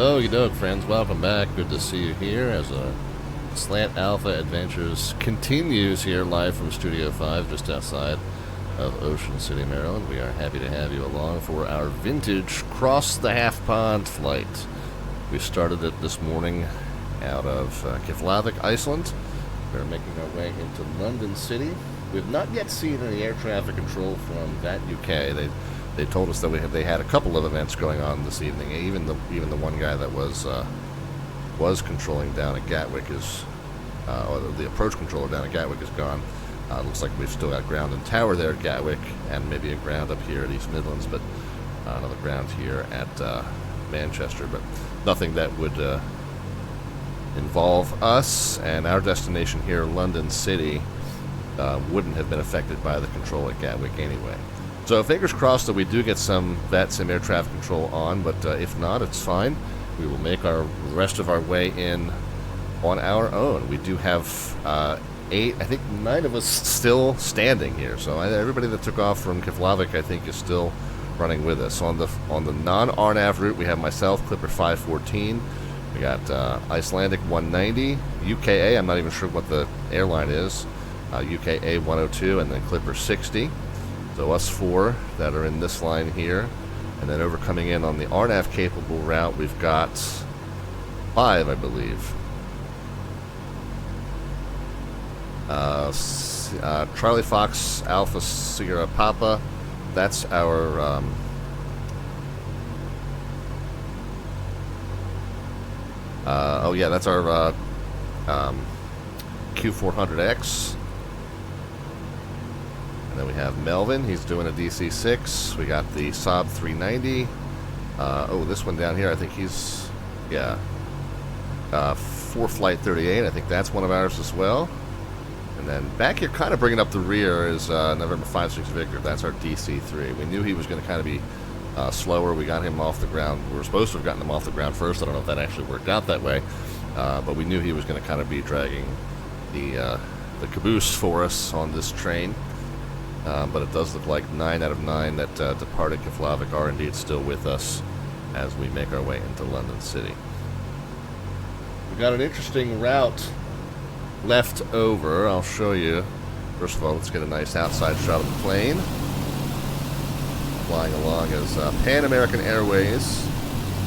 Okie doke, friends. Welcome back. Good to see you here as Slant Alpha Adventures continues here live from Studio 5 just outside of Ocean City, Maryland. We are happy to have you along for our vintage Cross the Half Pond flight. We started it this morning out of Keflavik, Iceland. We're making our way into London City. We've not yet seen any air traffic control from VATSIM UK. They told us that they had a couple of events going on this evening. Even the one guy that was controlling down at Gatwick is, or the approach controller down at Gatwick is gone. Looks like we've still got ground and tower there at Gatwick, and maybe a ground up here at East Midlands, but another ground here at Manchester. But nothing that would involve us, and our destination here, London City, wouldn't have been affected by the control at Gatwick anyway. So fingers crossed that we do get some VATSIM air traffic control on, but if not, it's fine. We will make the rest of our way in on our own. We do have 9 of us still standing here. So everybody that took off from Keflavik, I think, is still running with us. On the non-RNAV route, we have myself, Clipper 514. We got Icelandic 190, UKA, I'm not even sure what the airline is, UKA 102, and then Clipper 60. So us four that are in this line here. And then over coming in on the RNAV capable route, we've got 5, I believe. Charlie Fox Alpha Sierra Papa. That's our that's our Q400X. And then we have Melvin, he's doing a DC-6. We got the Saab 390. This one down here, I think he's, for Flight 38. I think that's one of ours as well. And then back here, kind of bringing up the rear, is November 56 Victor. That's our DC-3. We knew he was going to kind of be slower. We got him off the ground. We were supposed to have gotten him off the ground first. I don't know if that actually worked out that way. But we knew he was going to kind of be dragging the caboose for us on this train. But it does look like 9 out of 9 that departed Keflavik are indeed still with us as we make our way into London City. We've got an interesting route left over. I'll show you. First of all, let's get a nice outside shot of the plane. Flying along as Pan American Airways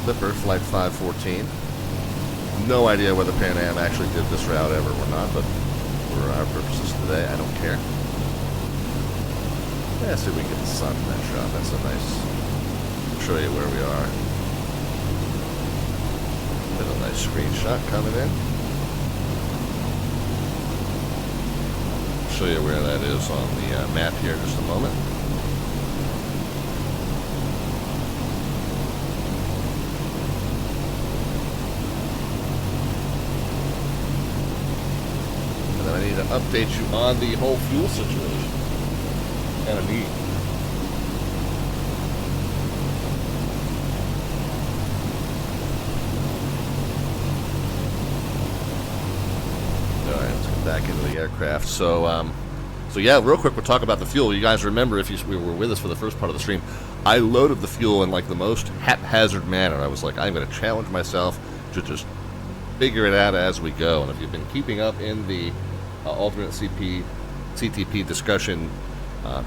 Clipper Flight 514. No idea whether Pan Am actually did this route ever or not, but for our purposes today, I don't care. Yeah, see if we can get the sun in that shot. That's a nice. I'll show you where we are. Been a nice screenshot coming in. I'll show you where that is on the map here in just a moment. And then I need to update you on the whole fuel situation. Kind of neat. Alright, let's get back into the aircraft. So yeah, real quick, we'll talk about the fuel. You guys remember, if you were with us for the first part of the stream, I loaded the fuel in like the most haphazard manner. I was like, I'm going to challenge myself to just figure it out as we go. And if you've been keeping up in the alternate CTP discussion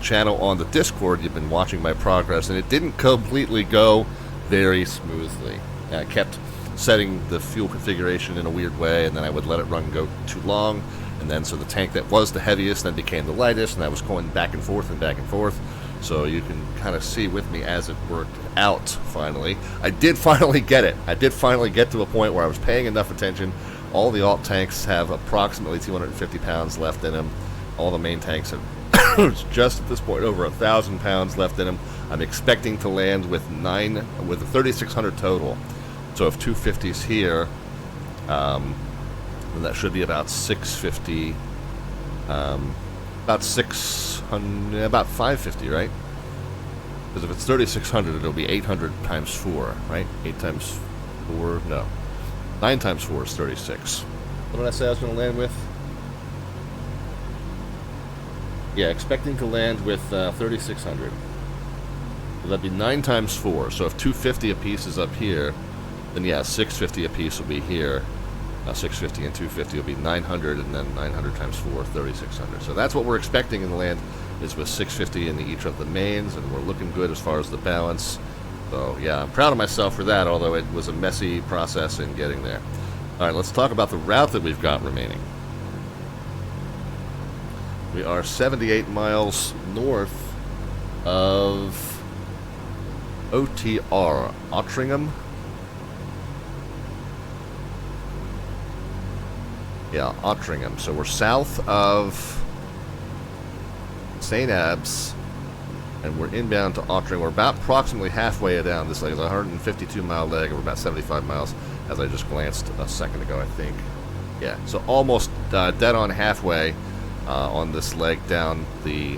channel on the Discord, you've been watching my progress, and it didn't completely go very smoothly. I kept setting the fuel configuration in a weird way, and then I would let it run go too long, and then so the tank that was the heaviest then became the lightest, and I was going back and forth and back and forth. So you can kind of see with me as it worked out finally. I did finally get it. I did finally get to a point where I was paying enough attention. All the alt tanks have approximately 250 pounds left in them. All the main tanks have just at this point over 1,000 pounds left in them. I'm expecting to land with a 3,600 total. So if 250's here, then that should be about 650. About 550, right? Because if it's 3,600, it'll be 800 times 4, right? 8 times 4, no. 9 times 4 is 36. What did I say I was going to land with? Yeah, expecting to land with 3,600. So that'd be 9 times 4. So if 250 apiece is up here, then yeah, 650 apiece will be here. 650 and 250 will be 900, and then 900 times 4, 3600. So that's what we're expecting in the land, is with 650 in each of the mains, and we're looking good as far as the balance. So yeah, I'm proud of myself for that, although it was a messy process in getting there. All right, let's talk about the route that we've got remaining. We are 78 miles north of OTR, Ottringham. Yeah, Ottringham. So we're south of St. Abbs, and we're inbound to Ottringham. We're about approximately halfway down this leg. It's a 152-mile leg, and we're about 75 miles, as I just glanced a second ago, I think. Yeah, so almost dead on halfway on this leg down the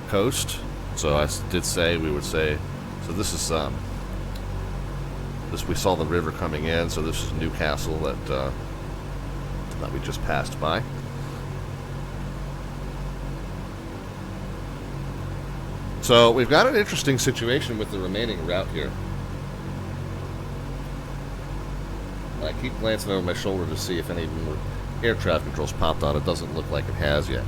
coast. So I did say, we would say, so this is, we saw the river coming in, so this is Newcastle that we just passed by. So we've got an interesting situation with the remaining route here. I keep glancing over my shoulder to see if any more air traffic controls popped on. It doesn't look like it has yet.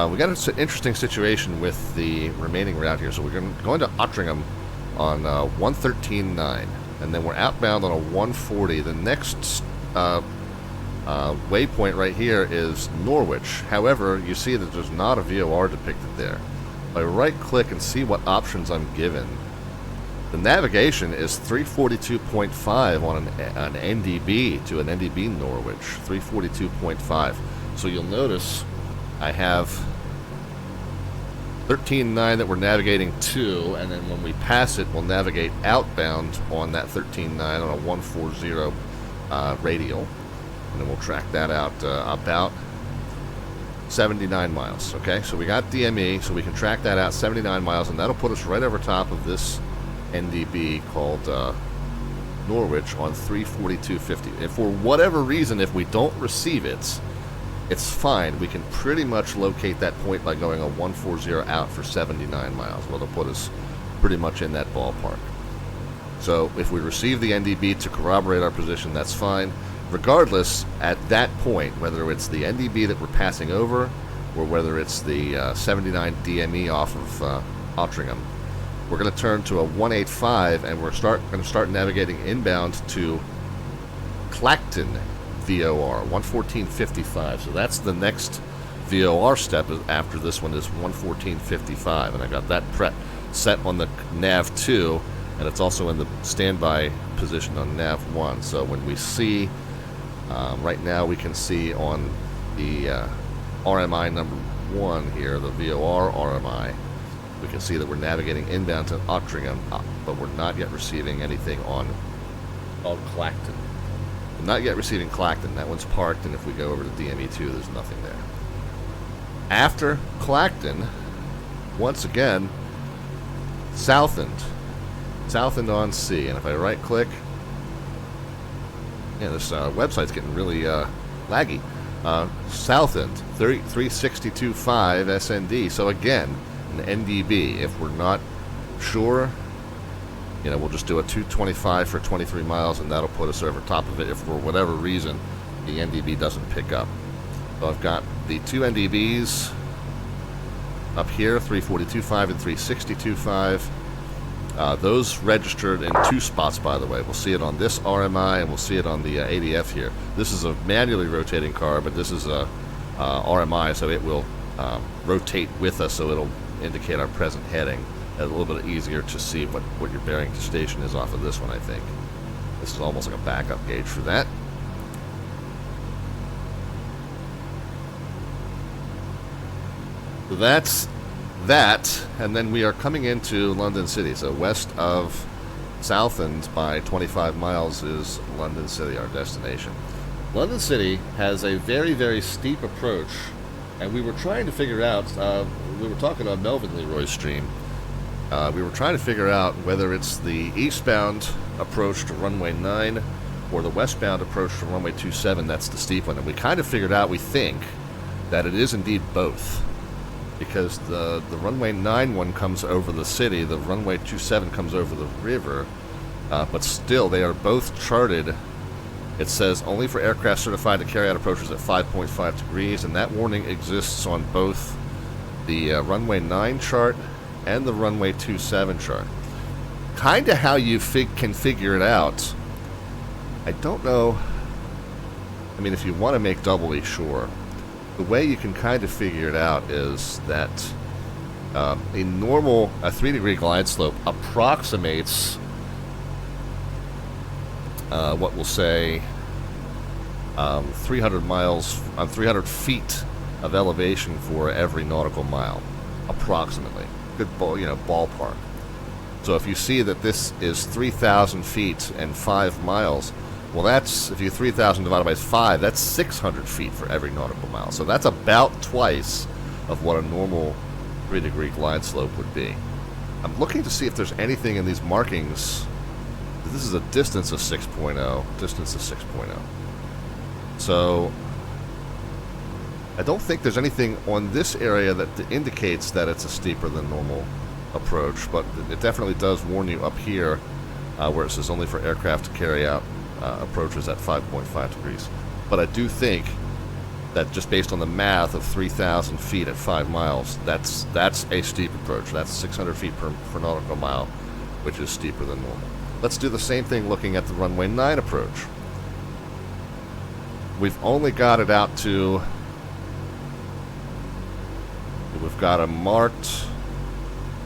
We got an interesting situation with the remaining route here. So we're going to Ottringham on 113.9, and then we're outbound on a 140. The next waypoint right here is Norwich. However, you see that there's not a VOR depicted there. If I right-click and see what options I'm given, the navigation is 342.5 on an NDB to an NDB Norwich, 342.5. So you'll notice I have 13.9 that we're navigating to, and then when we pass it, we'll navigate outbound on that 13.9 on a 140 radial, and then we'll track that out about 79 miles. Okay, so we got DME, so we can track that out 79 miles, and that'll put us right over top of this NDB called Norwich on 342.50. If for whatever reason, if we don't receive it, it's fine. We can pretty much locate that point by going a 140 out for 79 miles. Well, it'll put us pretty much in that ballpark. So if we receive the NDB to corroborate our position, that's fine. Regardless, at that point, whether it's the NDB that we're passing over or whether it's the 79 DME off of Ottringham, we're going to turn to a 185, and we're going to start navigating inbound to Clacton VOR, 114.55. So that's the next VOR step after this one is 114.55, and I got that set on the nav2, and it's also in the standby position on nav1. So when we see, right now we can see on the RMI number 1 here, the VOR RMI, we can see that we're navigating inbound to Ottringham, but we're not yet receiving anything on Clacton. We're not yet receiving Clacton. That one's parked, and if we go over to DME2, there's nothing there. After Clacton, once again, Southend on sea, and if I right-click, yeah, this website's getting really laggy. Southend, 362.5 SND. So again, an NDB. If we're not sure, we'll just do a 225 for 23 miles, and that'll put us over top of it if for whatever reason the NDB doesn't pick up. So I've got the two NDBs up here, 342.5 and 362.5. Those registered in 2 spots, by the way. We'll see it on this RMI, and we'll see it on the ADF here. This is a manually rotating car, but this is a RMI, so it will rotate with us, so it'll indicate our present heading. A little bit easier to see what your bearing to station is off of this one, I think. This is almost like a backup gauge for that. So that's that, and then we are coming into London City. So west of Southend by 25 miles is London City, our destination. London City has a very, very steep approach, and we were trying to figure out, we were talking on Melvin Leroy's stream, we were trying to figure out whether it's the eastbound approach to runway 9 or the westbound approach to runway 27, that's the steep one. And we kind of figured out, we think, that it is indeed both. Because the runway 9 one comes over the city, the runway 27 comes over the river, but still they are both charted. It says only for aircraft certified to carry out approaches at 5.5 degrees, and that warning exists on both the runway 9 chart and the runway 27 chart. Kind of how you can figure it out. I don't know. I mean, if you want to make doubly sure, the way you can kind of figure it out is that a 3-degree glide slope approximates what we'll say 300 feet of elevation for every nautical mile, approximately. Good ballpark. So if you see that this is 3,000 feet and 5 miles, well, that's, if you 3,000 divided by 5, that's 600 feet for every nautical mile. So that's about twice of what a normal 3-degree glide slope would be. I'm looking to see if there's anything in these markings. This is a distance of 6.0. So I don't think there's anything on this area that indicates that it's a steeper than normal approach, but it definitely does warn you up here where it says only for aircraft to carry out approaches at 5.5 degrees. But I do think that just based on the math of 3,000 feet at 5 miles, that's a steep approach. That's 600 feet per nautical mile, which is steeper than normal. Let's do the same thing looking at the runway 9 approach. We've only got it out to... We've got a marked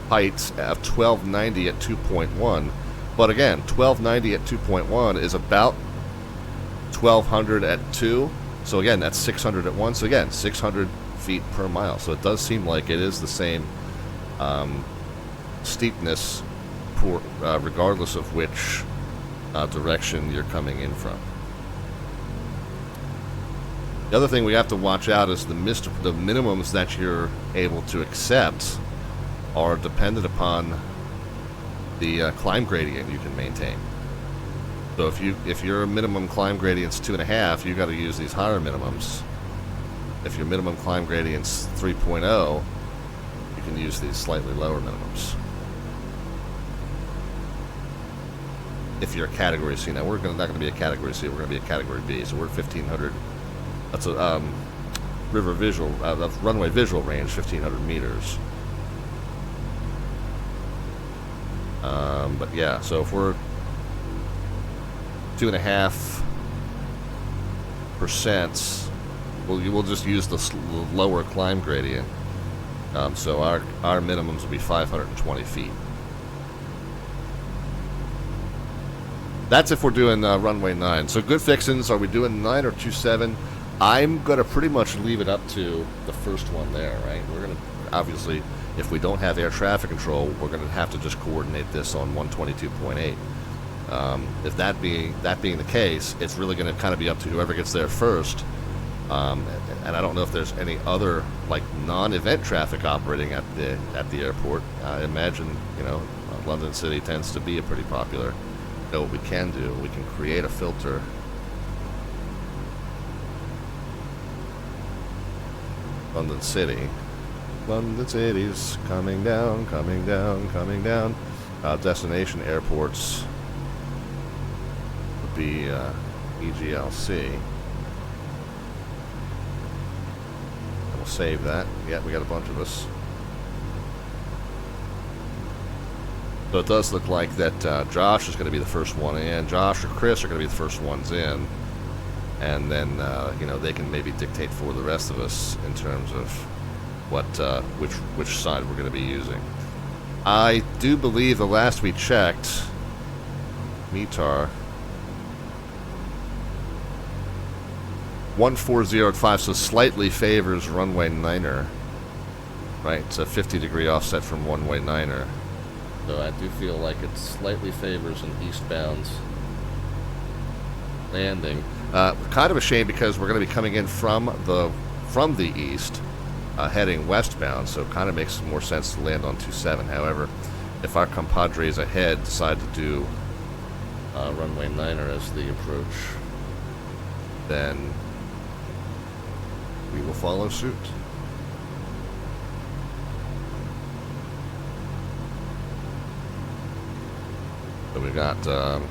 height of 1290 at 2.1. But again, 1290 at 2.1 is about 1200 at 2. So again, that's 600 at 1. So again, 600 feet per mile. So it does seem like it is the same steepness regardless of which direction you're coming in from. The other thing we have to watch out is the minimums that you're able to accept are dependent upon the climb gradient you can maintain. So if your minimum climb gradient's 2.5, you got to use these higher minimums. If your minimum climb gradient's 3.0, you can use these slightly lower minimums. If you're a Category C, now we're not going to be a Category C, we're going to be a Category B, so we're 1,500. That's a runway visual range, 1,500 meters. But yeah, so if we're 2.5%, we'll just use the lower climb gradient. So our minimums will be 520 feet. That's if we're doing runway 9. So good fixins. Are we doing 9 or 27? I'm going to pretty much leave it up to the first one there, right? We're going to, obviously, if we don't have air traffic control, we're going to have to just coordinate this on 122.8. If that being the case, it's really going to kind of be up to whoever gets there first. And I don't know if there's any other like non-event traffic operating at the airport. I imagine, London City tends to be a pretty popular. What we can do, we can create a filter. London City's coming down. Destination airports would be EGLC. We'll save that. Yeah, we got a bunch of us. So it does look like that Josh is going to be the first one in. Josh or Chris are going to be the first ones in. And then, they can maybe dictate for the rest of us in terms of what which side we're going to be using. I do believe the last we checked, METAR 140 at 5, so slightly favors runway 9er. Right, it's a 50-degree offset from runway 9er. So I do feel like it slightly favors an eastbound landing. Kind of a shame because we're going to be coming in from the east, heading westbound, so it kind of makes more sense to land on 27. However, if our compadres ahead decide to do runway 9er as the approach, then we will follow suit. So we've got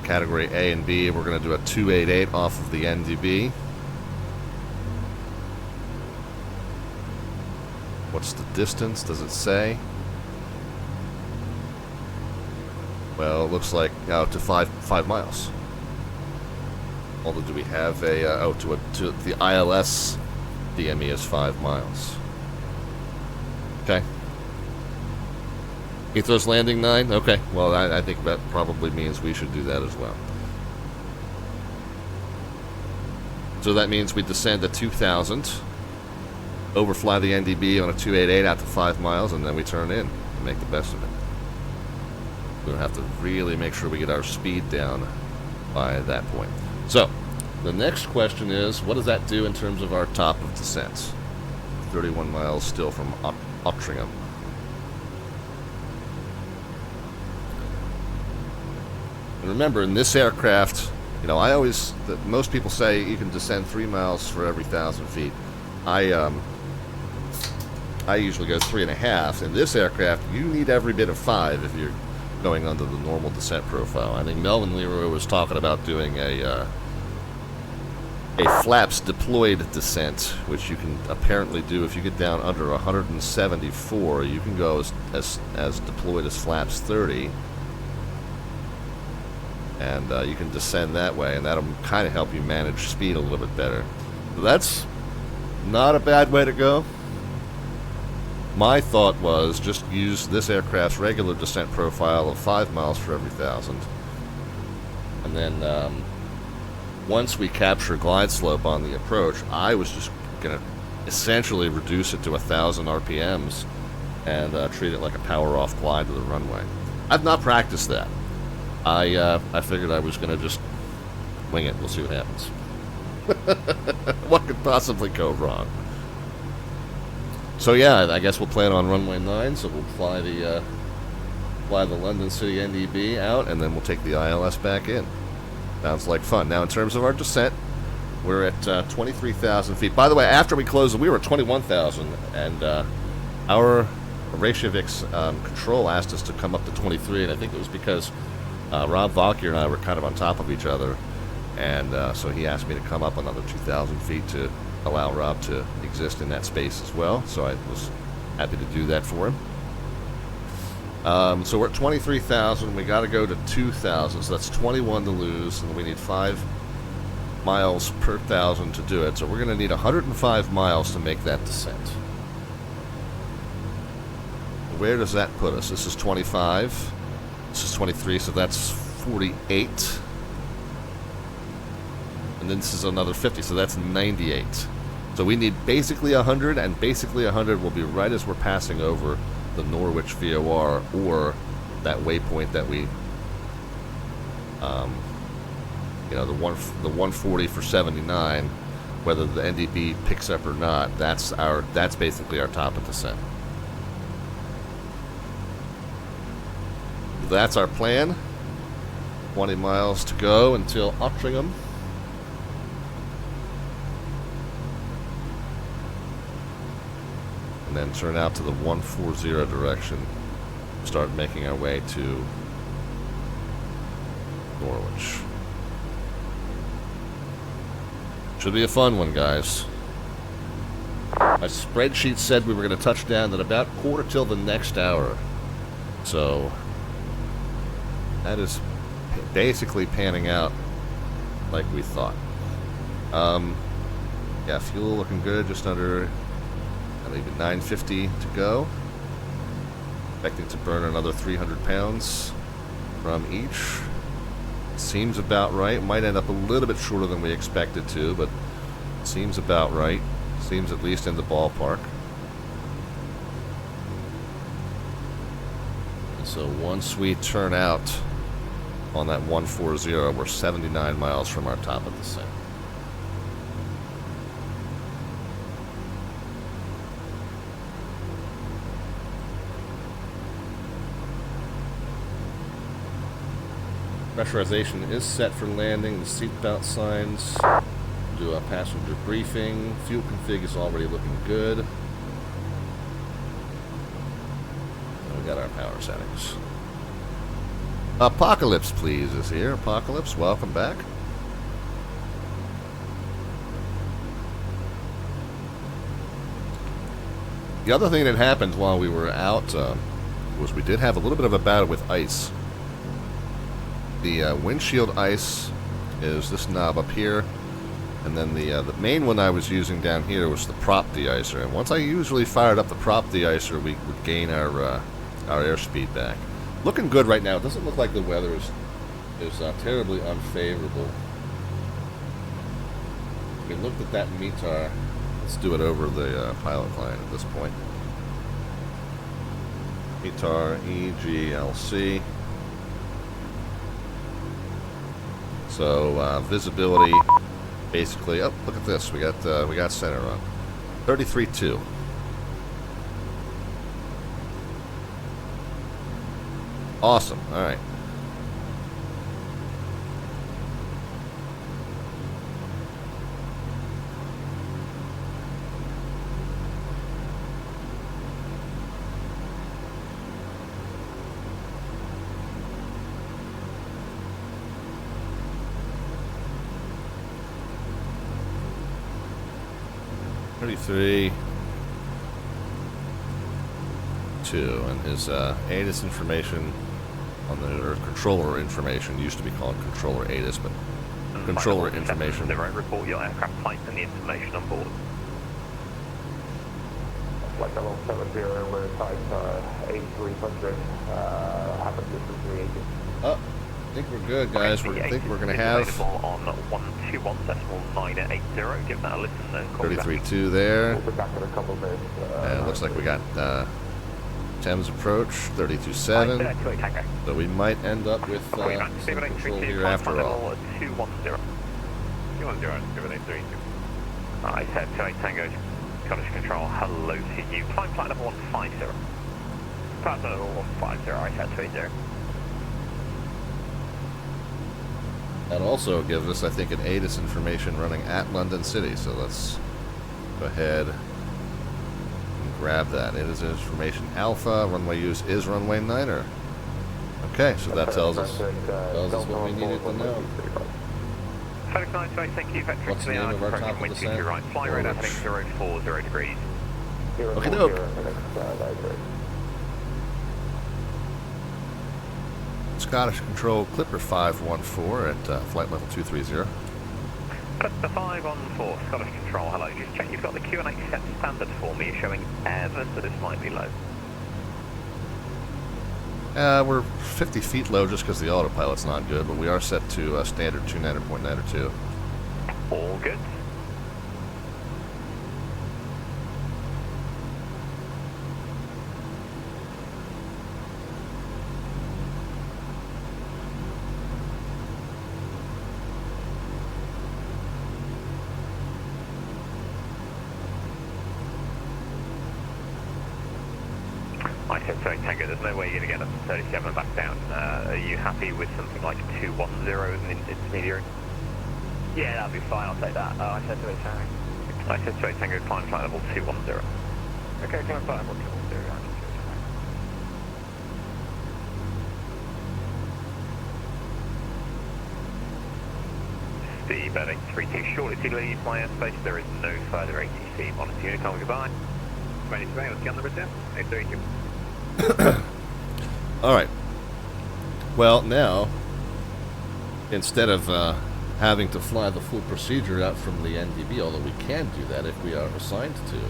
category A and B. We're going to do a 288 off of the NDB. What's the distance? Does it say? Well, it looks like out to 5 miles. Although, do we have a to the ILS DME is 5 miles. Okay. Ethos landing 9. Okay. Well, I think that probably means we should do that as well. So that means we descend to 2,000, overfly the NDB on a 288 out to 5 miles, and then we turn in and make the best of it. We're going to have to really make sure we get our speed down by that point. So, the next question is, what does that do in terms of our top of descent? 31 miles still from Ottringham. And remember, in this aircraft, you know, most people say you can descend 3 miles for every 1,000 feet. I usually go 3.5. In this aircraft, you need every bit of 5 if you're going under the normal descent profile. I think Melvin Leroy was talking about doing a flaps deployed descent, which you can apparently do if you get down under 174. You can go as deployed as flaps 30, and you can descend that way, and that'll kind of help you manage speed a little bit better. So that's not a bad way to go. My thought was just use this aircraft's regular descent profile of 5 miles for every 1,000. And then once we capture glide slope on the approach, I was just going to essentially reduce it to 1,000 RPMs and treat it like a power-off glide to the runway. I've not practiced that. I figured I was going to just wing it. We'll see what happens. What could possibly go wrong? So yeah, I guess we'll plan on runway 9, so we'll fly the London City NDB out, and then we'll take the ILS back in. Sounds like fun. Now, in terms of our descent, we're at 23,000 feet. By the way, after we closed, we were at 21,000, and our Reykjavik's control asked us to come up to 23, and I think it was because Rob Valkyr and I were kind of on top of each other, and so he asked me to come up another 2,000 feet to allow Rob to exist in that space as well, so I was happy to do that for him. So we're at 23,000, we got to go to 2,000, so that's 21 to lose, and we need 5 miles per 1,000 to do it, so we're going to need 105 miles to make that descent. Where does that put us? This is 25, this is 23, so that's 48. And then this is another 50, so that's 98. So we need basically 100, and basically 100 will be right as we're passing over the Norwich VOR, or that waypoint that we, you know, the 140 for 79, whether the NDB picks up or not, that's basically our top of descent. That's our plan. 20 miles to go until Ottringham. And then turn out to the 140 direction. Start making our way to Norwich. Should be a fun one, guys. My spreadsheet said we were going to touch down at about quarter till the next hour. So that is basically panning out like we thought. Yeah, fuel looking good, just under, I leave it 950 to go. Expecting to burn another 300 pounds from each. Seems about right. Might end up a little bit shorter than we expected to, but seems about right. Seems at least in the ballpark. And so once we turn out on that 140, we're 79 miles from our top of the descent. Pressurization is set for landing. The seatbelt signs. Do a passenger briefing. Fuel config is already looking good. And we got our power settings. Apocalypse, please, is here. Apocalypse, welcome back. The other thing that happened while we were out was we did have a little bit of a battle with ice. The windshield ice is this knob up here, and then the main one I was using down here was the prop de-icer. And once I usually fired up the prop de-icer, we would gain our airspeed back. Looking good right now. It doesn't look like the weather is terribly unfavorable. We looked at that METAR. Let's do it over the pilot client at this point. METAR EGLC. So visibility, basically. Oh, look at this. We got center on 33.2. Awesome. All right. $33.2, and his ATIS information on the controller information used to be called controller ATIS, but controller information. Report your aircraft type and the information on board. Flight level 70, we're type 8300, happen distance 380. Oh, I think we're good, guys. I think we're going to have on 121.980. Give that a listen then. 33.2 there. We'll be back in a couple of minutes. And it looks like we got Thames approach 32.7. So we might end up with some control here after all. 210. 210. I said 28 Tango. Scottish Control. Hello to you. Climb flight level 150. Flight level 150. I said 20. That also gives us, I think, an ATIS information running at London City. So let's go ahead and grab that. ATIS information alpha. Runway use is runway 9er. Okay, so that tells us what we needed to know. Thank you. What's the name of our top of descent? Right. Fly radar heading 040 degrees. Okay, doke. Scottish Control Clipper 514 at flight level 230. Clipper 514, Scottish Control, hello. Just check you've got the Q&A set standard for me, showing ever so this might be low. We're 50 feet low just because the autopilot's not good, but we are set to standard 29.902. All good. Tango, there's no way you're going to get up to 37 back down. Are you happy with something like 210 as an intermediary? Yeah, that'll be fine, I'll take that. I said to it, Tango. I said to it, Tango, climb flight level 210. Okay, climb flight level 210. The bird 832 shortly to leave my airspace. There is no further ATC. Monitor unit, call goodbye. Ready to go, let's get on the bridge down. 832. Alright. Well, now, instead of having to fly the full procedure out from the NDB, although we can do that if we are assigned to,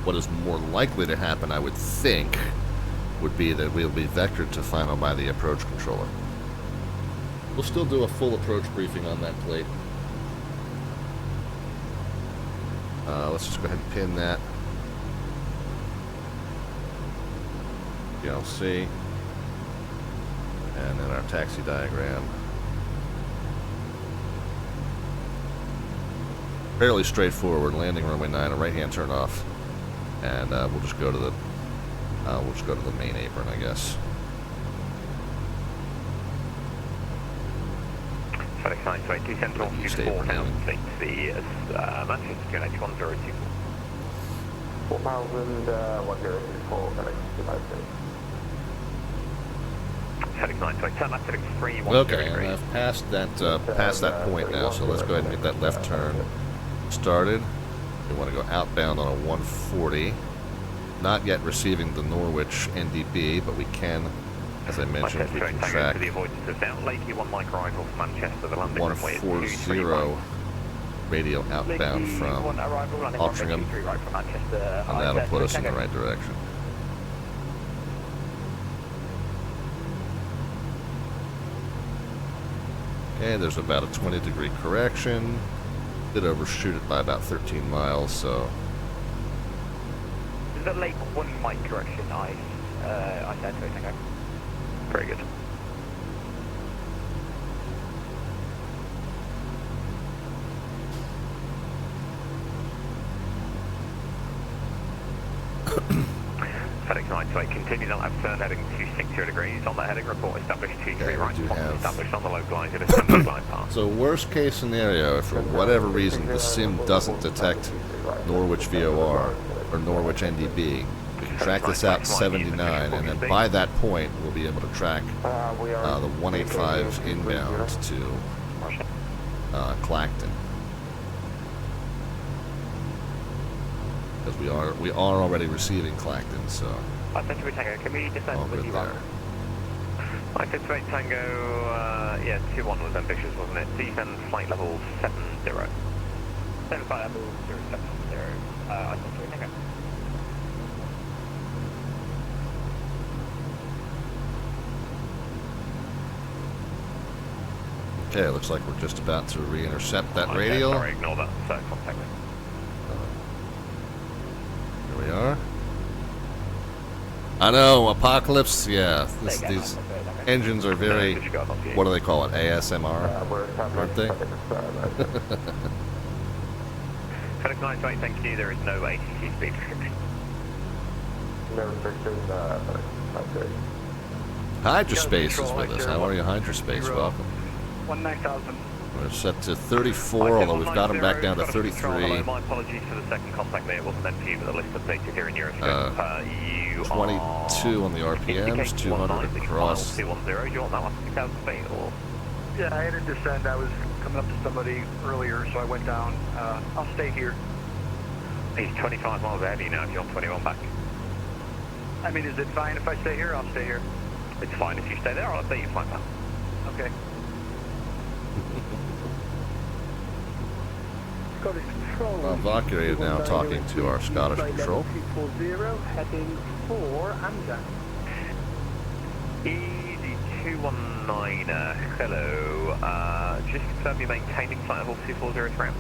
what is more likely to happen, I would think, would be that we'll be vectored to final by the approach controller. We'll still do a full approach briefing on that plate. Let's just go ahead and pin that. EGLC, and then our taxi diagram. Fairly straightforward. Landing runway 9, a right-hand turn off, and we'll just go to the main apron, I guess. Sorry, Central, East apron. the Manchester 1024. 4,000, 1024, FedEx 920, turn left FedEx 310 Okay, and I've passed that point now, so let's go ahead and get that left turn started. We want to go outbound on a 140. Not yet receiving the Norwich NDB, but we can, as I mentioned, we can track to the avoidance of down Lakey, 1 mic arrival from Manchester, the landing runway is 140 radial outbound from Altrincham, and that'll put us in the right direction. Okay, there's about a 20-degree correction. Did overshoot it by about 13 miles, so. Is that Lake 1 mic correction? I said so, Tango. Very good. FedEx 928 continues on that turn heading 260 degrees. On that heading, report established 23 right, established on the localizer assembly glide path. So worst case scenario, if for whatever reason the sim doesn't detect Norwich VOR or Norwich NDB, we can track this out 79, and then by that point we'll be able to track the 185 inbound to Clacton. Because we are already receiving Clacton, so I think we Tango. Can we descend with you there. I could straight Tango. Yeah, 2-1 was ambitious, wasn't it? Descend flight level 70. Descend flight level 070. I think straight Tango. Okay, looks like we're just about to re-intercept that radial. Sorry, ignore that. Contact me. Here we are. I know, Apocalypse, yeah. These engines are very, what do they call it, ASMR, aren't they? FedEx 928, thank you. There is no ATC speed restriction. No restriction, Hydrospace is with us. How are you, Hydrospace? Welcome. 19,000. We're set to 34, although we've got them back down to 33. My apologies for the second contact there. It wasn't meant for you, but the list updated here in Euroscope. You 22 on the RPMs, 200 across. 210. Do you want that 1,000 feet or? Yeah, I had to descend. I was coming up to somebody earlier, so I went down. I'll stay here. He's 25 miles ahead of you now if you want 21 back. I mean, is it fine if I stay here? I'll stay here. It's fine if you stay there. I'll update you flight plan. Okay. Vagar is now talking to our Scottish control. 240, heading for Amsterdam. Easy 219, hello. Just confirm you're maintaining flight level 240 tram.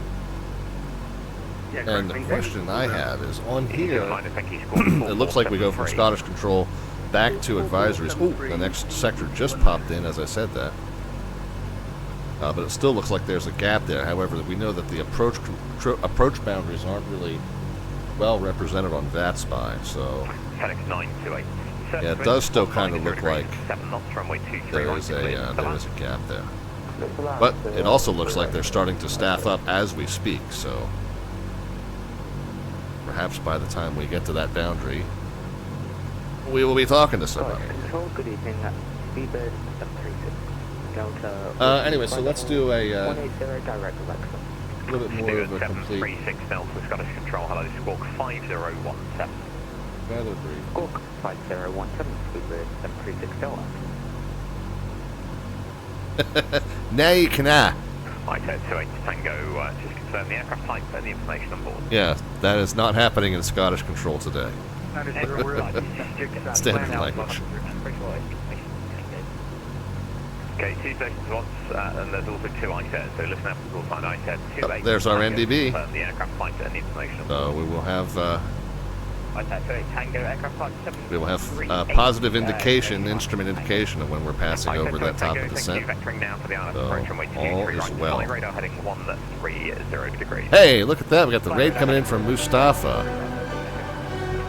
And the question I have is, on here, it looks like we go from Scottish control back to advisories. Ooh, the next sector just popped in as I said that. But it still looks like there's a gap there. However, we know that the approach boundaries aren't really well represented on VATSPI, so FedEx 928. yeah, it does still kind of look like there is a gap there. But it also looks like they're starting to staff up as we speak, so perhaps by the time we get to that boundary, we will be talking to somebody. Control, good evening. Speedbird 736. Anyway, so let's do a 180 direct Alexa. little bit more of a complete 736 Delta Scottish Control. Hello, Squawk 5017. weather brief. Squawk 5017, Speedbird 736 Delta. Now you can I said 28 Tango, just confirm the aircraft type and the information on board. Yeah, that is not happening in Scottish control today. Standard language. Okay, 2 stations once, and there's also 2 ISETs, so listen up, we'll find ISET 28. There's our NDB. Confirm the aircraft type and the information on board. So we will have Tango aircraft type 7. we will have positive indication, instrument indication of when we're passing over that top of descent. So all is well. Radar heading 130 degrees. Hey, look at that! We got the raid coming in from Mustafa.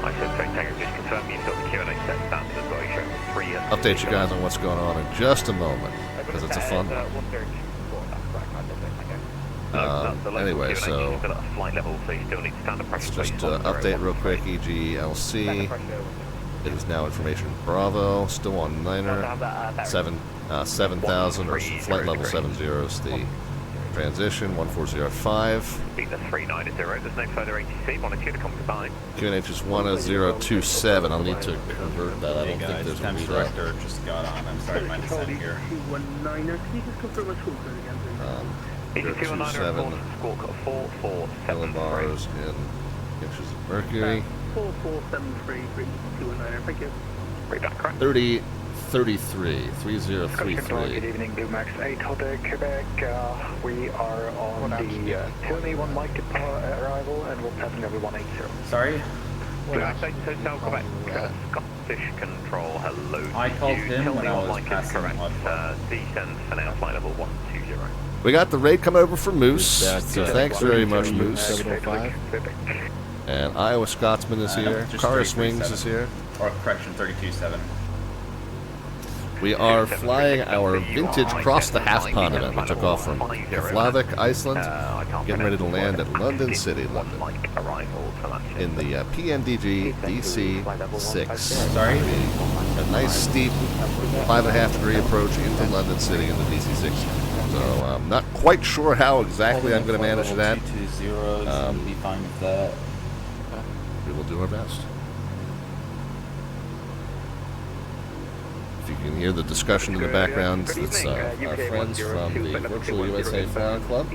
I said Tango, just confirm you've got the Q&A set standard as well. You show 3. Update you guys on what's going on in just a moment, because it's a fun one. Anyway, so let's just update real quick. EGLC It is now information Bravo, still on Niner. 7,000 or flight level 70 is the transition. 1405. Beat the 390, there's no further ATC, monitor to come goodbye. QNH is 1027. I'll need to convert that. I don't think there's a read director just got on. I'm sorry, my descent here. 219er, can you just confirm what's called again, please? 027 squawk 4473. millibars in inches of mercury. 4473, 219er, thank you. Read that correct. 3033, 3033. Good evening, Blue Max 8 Hotel Quebec. We are on the 281 Mike arrival and we'll pass level 180. Sorry? Blue Max 8 Hotel Quebec, Scottish Control, hello. I called him Tell when me I what was Mike is passing correct. Descend for now, flight level 120. We got the raid coming over from Moose, so thanks very much, Moose. 705. And Iowa Scotsman is here. just Cara 337. Swings is here. Or correction, 32.7. We are flying our vintage cross the half continent. We took off from Keflavik, Iceland, getting ready to land at London City, London, in the PMDG DC-6. Sorry? A nice steep 5.5 degree approach into London City in the DC-6. So I'm not quite sure how exactly I'm going to manage that. 220, be fine with that. We will do our best. If you can hear the discussion in the background, it's our friends from the Virtual USA Flying Club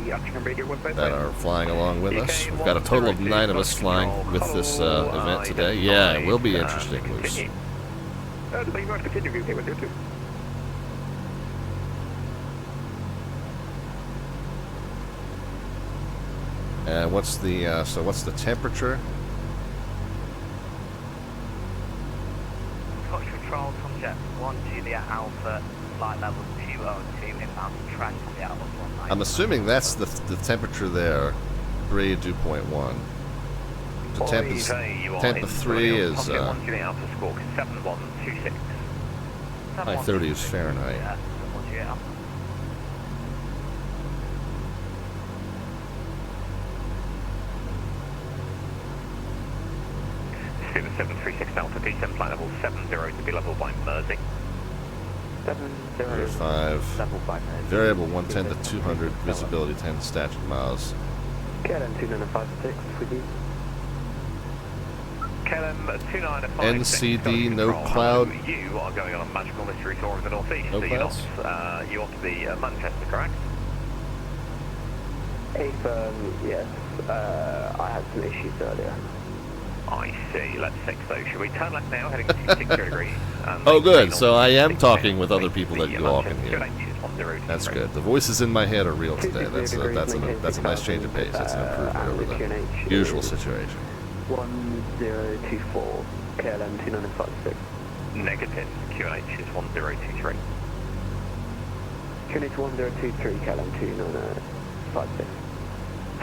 that are flying along with us. We've got a total of 9 of us flying with this event today. Yeah, it will be interesting, Moose. And what's the temperature? Scottish Control, Tomjet 1 Juliet Alpha, flight level 202, inbound to track on the Outlook 19. I'm assuming that's the temperature there, 3 dew point 1. The temp of 3 is high 30s Fahrenheit. Student 736 Delta descend flight level 70 to be level by Mersey. 70, 5, level 5. variable 110 to 200, visibility 10 statute miles. KLM 2956 with you. KLM 2956. NCD, no cloud. You are going on a magical mystery tour of the northeast. No so you're clouds? you off to the Manchester, correct? Yes. I had some issues earlier. I see. Let's fix those. Should we turn left now, heading to 60 degrees? Oh, good. So I am talking with other people that you all can hear. That's That's good. The voices in my head are real today. That's a nice change of pace. That's an improvement over the usual situation. 1024 KLM 2956. Negative. QNH is 1023. QNH 1023 KLM 2956.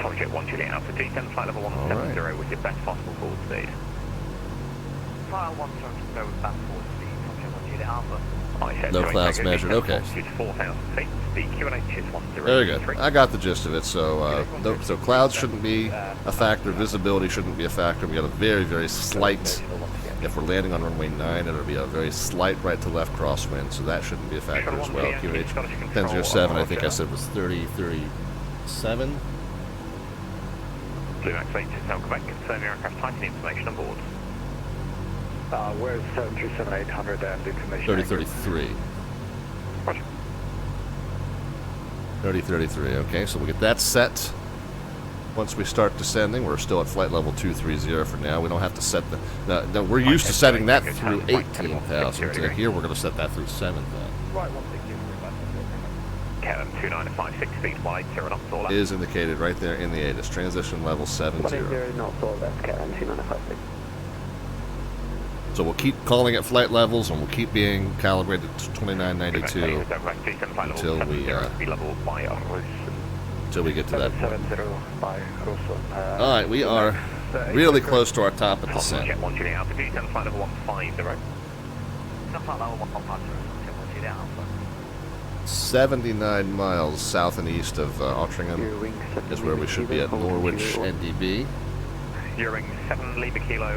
Subject 1 Juliet Alpha descend flight level 170 with your best possible forward speed. File 170 with back forward speed, Tomjet 1 Juliet Alpha. No clouds measured. Okay. 4,000 feet. Speed QNH is 1023. Very good. I got the gist of it. So, so clouds shouldn't be a factor. Visibility shouldn't be a factor. We got a very, very slight. If we're landing on runway 9, it'll be a very slight right to left crosswind. So that shouldn't be a factor as well. QNH 1007. I think I said was 3037. Blue Max 8 Hotel Quebec, confirm your aircraft type and information on board. Where's 737-800 and information? 3033. Roger. 3033. Okay, so we'll get that set. Once we start descending, we're still at flight level 230 for now. We don't have to set the... No, we're used to setting that through 18,000. So here we're going to set that through 7,000. Right, 160. KLM 2956 feet wide, 0 knots all left. Is indicated right there in the ATIS. Transition level 70. 10 knots all left KLM 2956. So we'll keep calling it flight levels, and we'll keep being calibrated to 2992 until we get to that point. All right, we are really close to our top at descent. Jet 1 Juliet Alpha descend flight level 150. Flight level 150, Tomjet 1 Juliet Alpha. 79 miles south and east of Altrincham is where we should be at Norwich, NDB. You're wing 7 Lima Kilo,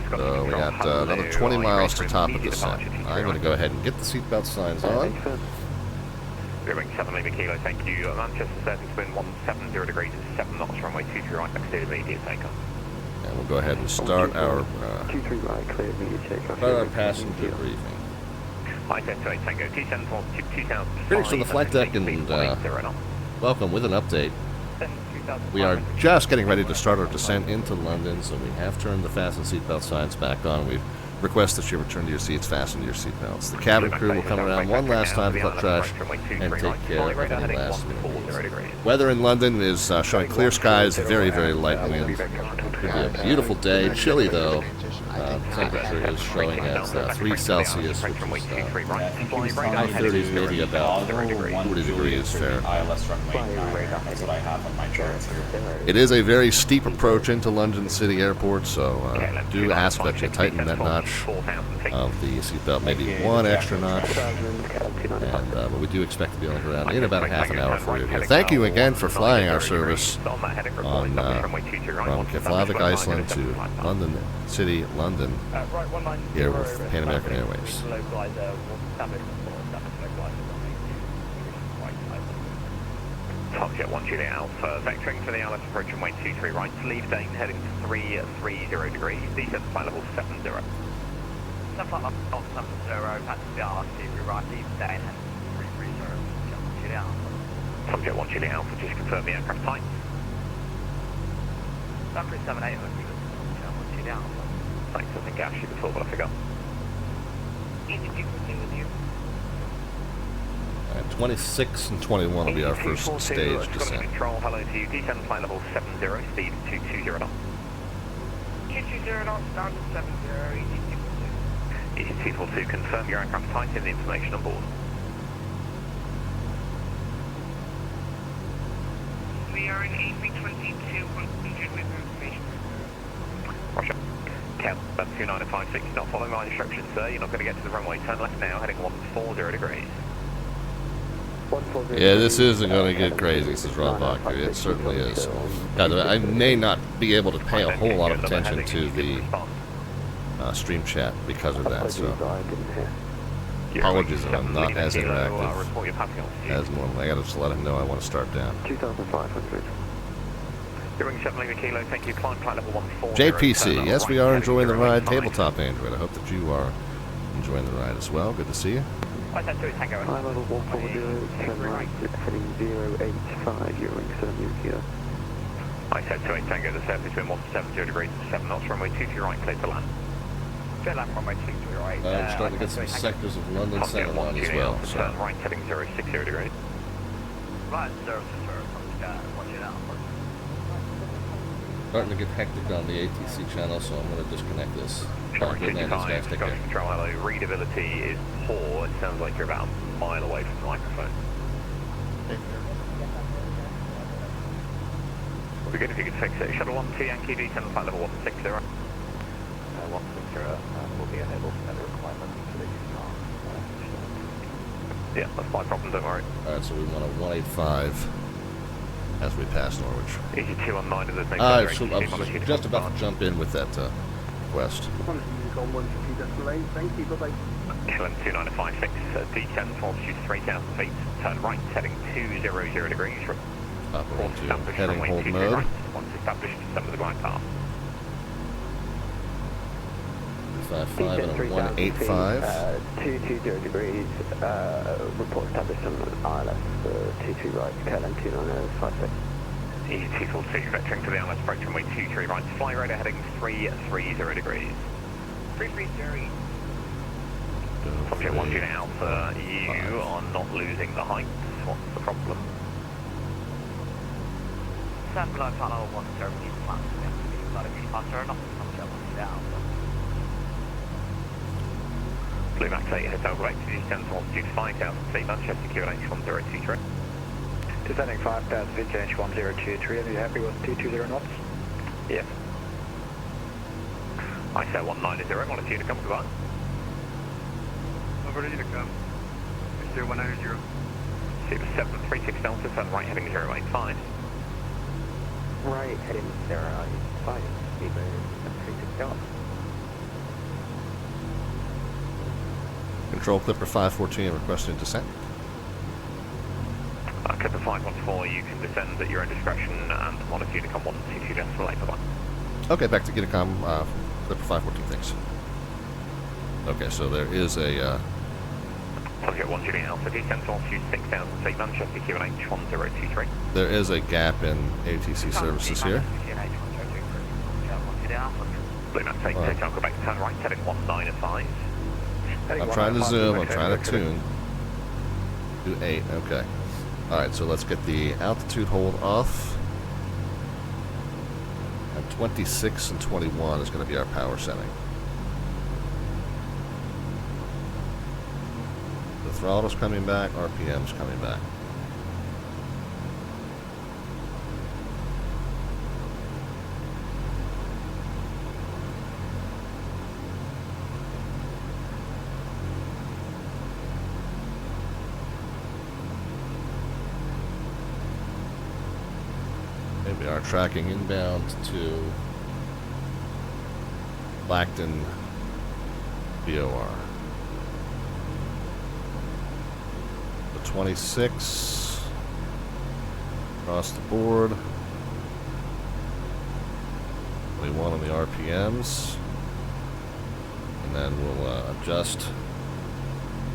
Scottish So we Control, got another hello, 20 are you miles ready to for top of immediate descent. departure to I'm going to go ahead and get the seatbelt signs on. You're wing 7 Lima Kilo, thank you. Manchester surface wind 170 degrees, 7 knots, runway 23 right, next to immediate takeoff. And we'll go ahead and start our 23 right, clear immediate takeoff. start our passenger briefing. I-1028 Tango, 2000. Greetings from the flight deck and welcome with an update. We are just getting ready to start our descent into London, so we have turned the fasten seatbelt signs back on. We've requested that you return to your seats, fasten to your seatbelts. The cabin crew will come around one last time to collect trash and take care of any last minute needs. Weather in London is showing clear skies, very, very light wind. It could be a beautiful day, chilly though. Temperature is showing at 3 Celsius, which is high 30s, maybe about 40 degrees Fahrenheit. ILS runway 9. That's what I have on my charts here. It is a very steep approach into London City Airport, so do ask that you tighten that notch of the seatbelt, maybe one extra notch. And, but we do expect to be on the ground in about a half an hour for you here. Thank you again for flying our service on from Keflavik, Iceland to London City, London, here with Pan American Airways. Topjet 1 Juliet Alpha, vectoring for the ILS approach runway 23 right, leave Dane heading 330 degrees, descent flight level 70. Flight level 70, that's the RC, right, leave Dane heading 330, Juliet Alpha. Topjet 1 Juliet Alpha, just confirm the aircraft type. 7378, Juliet Alpha. Thanks, I think I asked you before, but I forgot. Easy to continue with you. 26 and 21 will be our first stage descent. Control, hello to you, descent flight level 70, speed 220 knots. 220 knots, down to 70, easy to Easy 242, confirm your aircraft type and the information on board. We are in A322, 100 with information. Roger. Cab 2956, not following my instructions, sir. You're not going to get to the runway. Turn left now, heading 140 degrees. Yeah, this isn't going to get crazy, says Rob Bacher. It certainly is. God, I may not be able to pay a whole lot of attention to the stream chat because of that, so apologies if I'm not as interactive as normal. I got to just let him know I want to start down. 2,500. You're ring 7 Lima Kilo, thank you. Climb flight level 140. JPC, yes, we are enjoying the ride. Tabletop Android, I hope that you are enjoying the ride as well. Good to see you. High level 140, turn right, heading 085, you're ring 7 Lima Kilo. I said 28 Tango, the surface wind 170 degrees, 7 knots, runway 23 right, clear to land. Clear land, runway 23 right. I'm starting to get some sectors of London Center on as well. So. Turn right, heading 060 degrees. Right, 0 from the watch it out. Starting to get hectic on the ATC channel, so I'm going to disconnect this. Good man, these guys take care. Control, hello. Readability is poor. It sounds like you're about a mile away from the microphone. Would be good if you could fix it. Shuttle 1 to Yankee descent flight level 160. 160 will be unable to meet the requirement for the Yeah, that's my problem, don't worry. Alright, so we want a 185 as we pass Norwich. Easy 219 of the I was just about to jump in with that request. Thank you, bye-bye. KLM 2956, descent altitude 3,000 feet, turn right, heading 200 degrees. Up into heading hold mode. Right, once established, some of the glide path. 55 and a 185. 220 degrees, report established on ILS, 23 right, KLM 29056. Easy 242, vectoring to the ILS approach runway 23 right, fly radar heading 330 degrees. 330. Subject 1 Juliet Alpha, you are not losing the height. What's the problem? Stand below flight level 170, flat. After not subject 1 Juliet Alpha. Blue Max 8, hotel correct, descent altitude 5,000 feet, Manchester QNH 1023. Descending 5,000 feet, change 1023. Are you happy with 220 knots? Yes. I say 190, want to see you to come to that. Over to you to come. 0190. Super 736 Delta, turn right heading 085. Right, heading 085. Speedway, 360 off. Control Clipper 514 requesting descent. Clipper 514, you can descend at your own discretion and monitor Unicom 122 decimal 8 bye. Okay, back to Unicom Clipper 514, thanks. Okay, so there is a... Subject 1 Juliet Alpha, descent to altitude 6,000 feet, Manchester, QNH 1023. there is a gap in ATC services here. Blue Map, take Hotel Quebec, turn right, heading 195. I'm trying to zoom, I'm trying to tune. Do 8, okay. Alright, so let's get the altitude hold off. And 26 and 21 is going to be our power setting. The throttle's coming back, RPM's coming back. We are tracking inbound to Blackton BOR. The 26 across the board. 21 on the RPMs. And then we'll adjust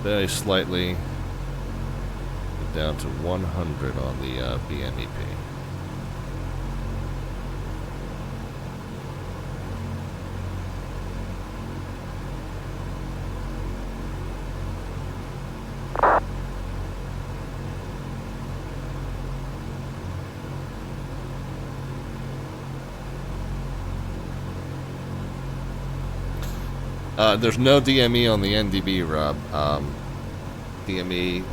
very slightly down to 100 on the BMEP. There's no DME on the NDB, Rob. DME,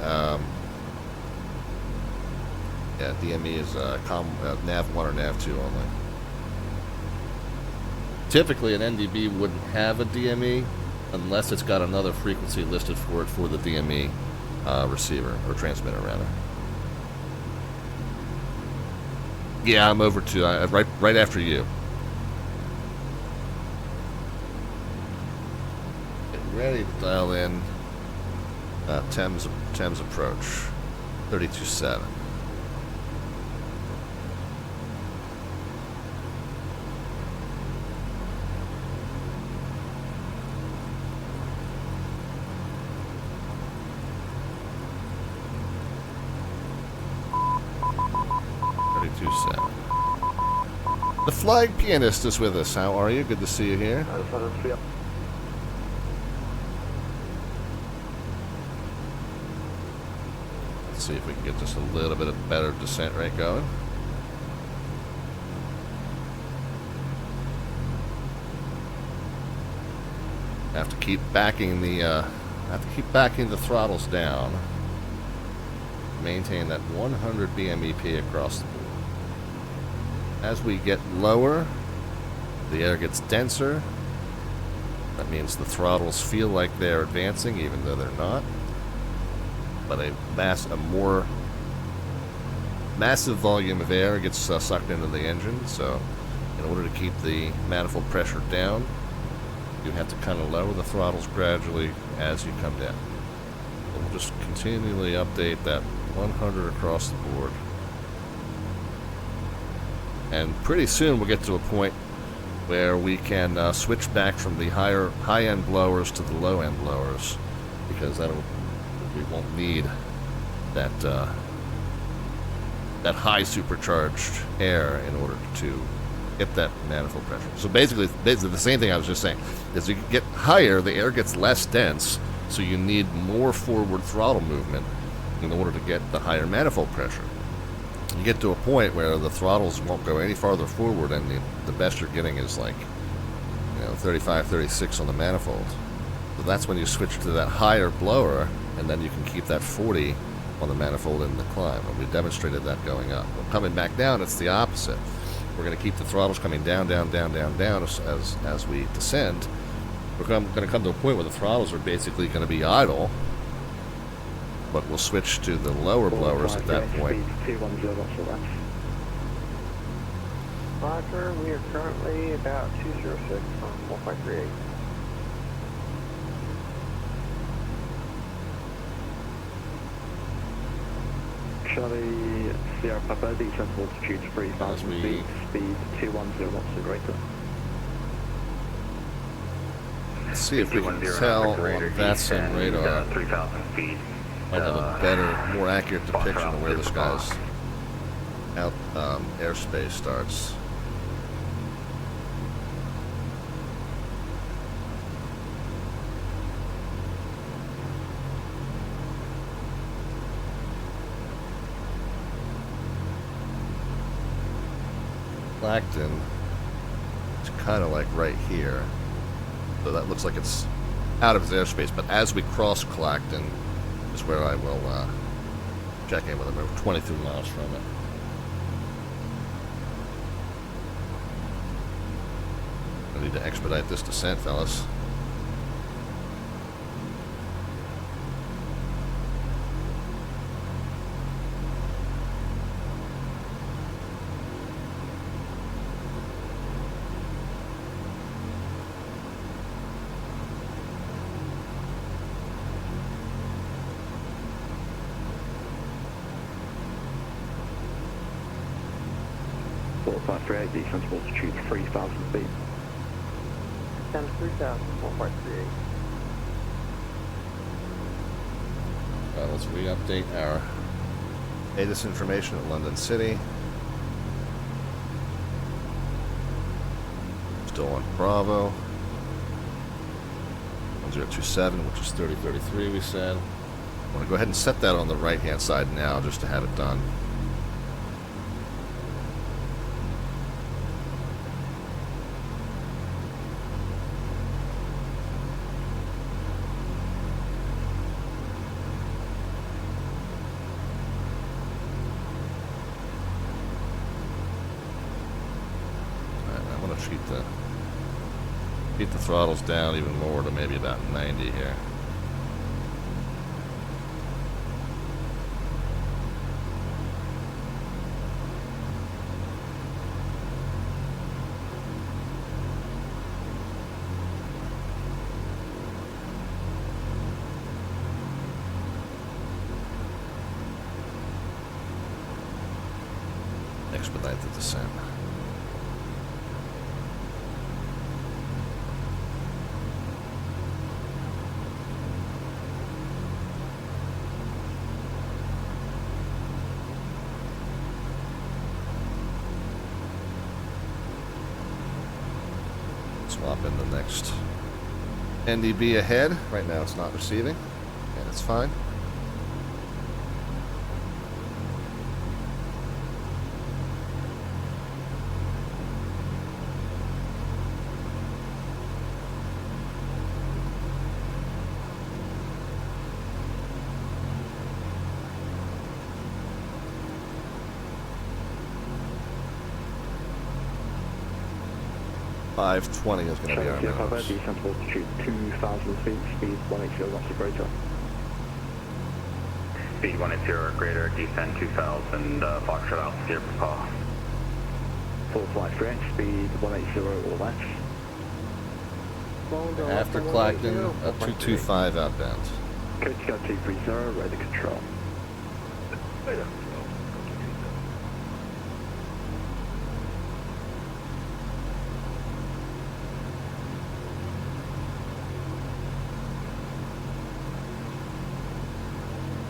yeah, DME is NAV 1 or NAV 2 only. Typically, an NDB wouldn't have a DME unless it's got another frequency listed for it for the DME receiver, or transmitter, rather. Yeah, I'm over to, right after you. Ready to dial in Thames approach 32.7. The flag pianist is with us. How are you? Good to see you here. See if we can get just a little bit of better descent rate going. Have to keep backing the throttles down. Maintain that 100 BMEP across the board. As we get lower, the air gets denser. That means the throttles feel like they're advancing, even though they're not. But a more massive volume of air gets sucked into the engine, so in order to keep the manifold pressure down, you have to kind of lower the throttles gradually as you come down. We'll just continually update that 100 across the board. And pretty soon we'll get to a point where we can switch back from the high-end blowers to the low-end blowers, because we won't need that high supercharged air in order to hit that manifold pressure. So basically the same thing I was just saying. As you get higher, the air gets less dense, so you need more forward throttle movement in order to get the higher manifold pressure. You get to a point where the throttles won't go any farther forward, and the best you're getting is like 35, 36 on the manifold. So that's when you switch to that higher blower, and then you can keep that 40 on the manifold in the climb. And we demonstrated that going up. Well, coming back down, it's the opposite. We're going to keep the throttles coming down, down, down, down, down as we descend. We're going to come to a point where the throttles are basically going to be idle, but we'll switch to the lower blowers at that point. Roger, we are currently about 206 on 1.38. Charlie, Sierra Papa, descent altitude 3,000 feet, speed 210 knots or greater. Let's see if we can tell on VATSIM radar. 3,000 feet. Might have a better, more accurate depiction of where this guy's out airspace starts. Clacton is kind of like right here, so that looks like it's out of his airspace, but as we cross Clacton is where I will check in with him. We're 22 miles from it. I need to expedite this descent, fellas. Descent altitude 3,000 feet. Times 3,000, 1.38. Let's re-update our ATIS information at London City. Still on Bravo. 1027, which is 3033 we said. I want to go ahead and set that on the right-hand side now just to have it done. Keep the throttles down even more to maybe about 90 here. Expedite the descent. Swap in the next NDB ahead. Right now it's not receiving, and it's fine. .520 is going to be our minimum. Descent altitude 2,000 feet, speed 180 knots or greater. Speed 180 or greater, descend 2,000, Foxtrot Alpha Sierra Papa. Full flight direct, speed 180 or less. After Clacton, 225 outbound. Coach 230, ready to control.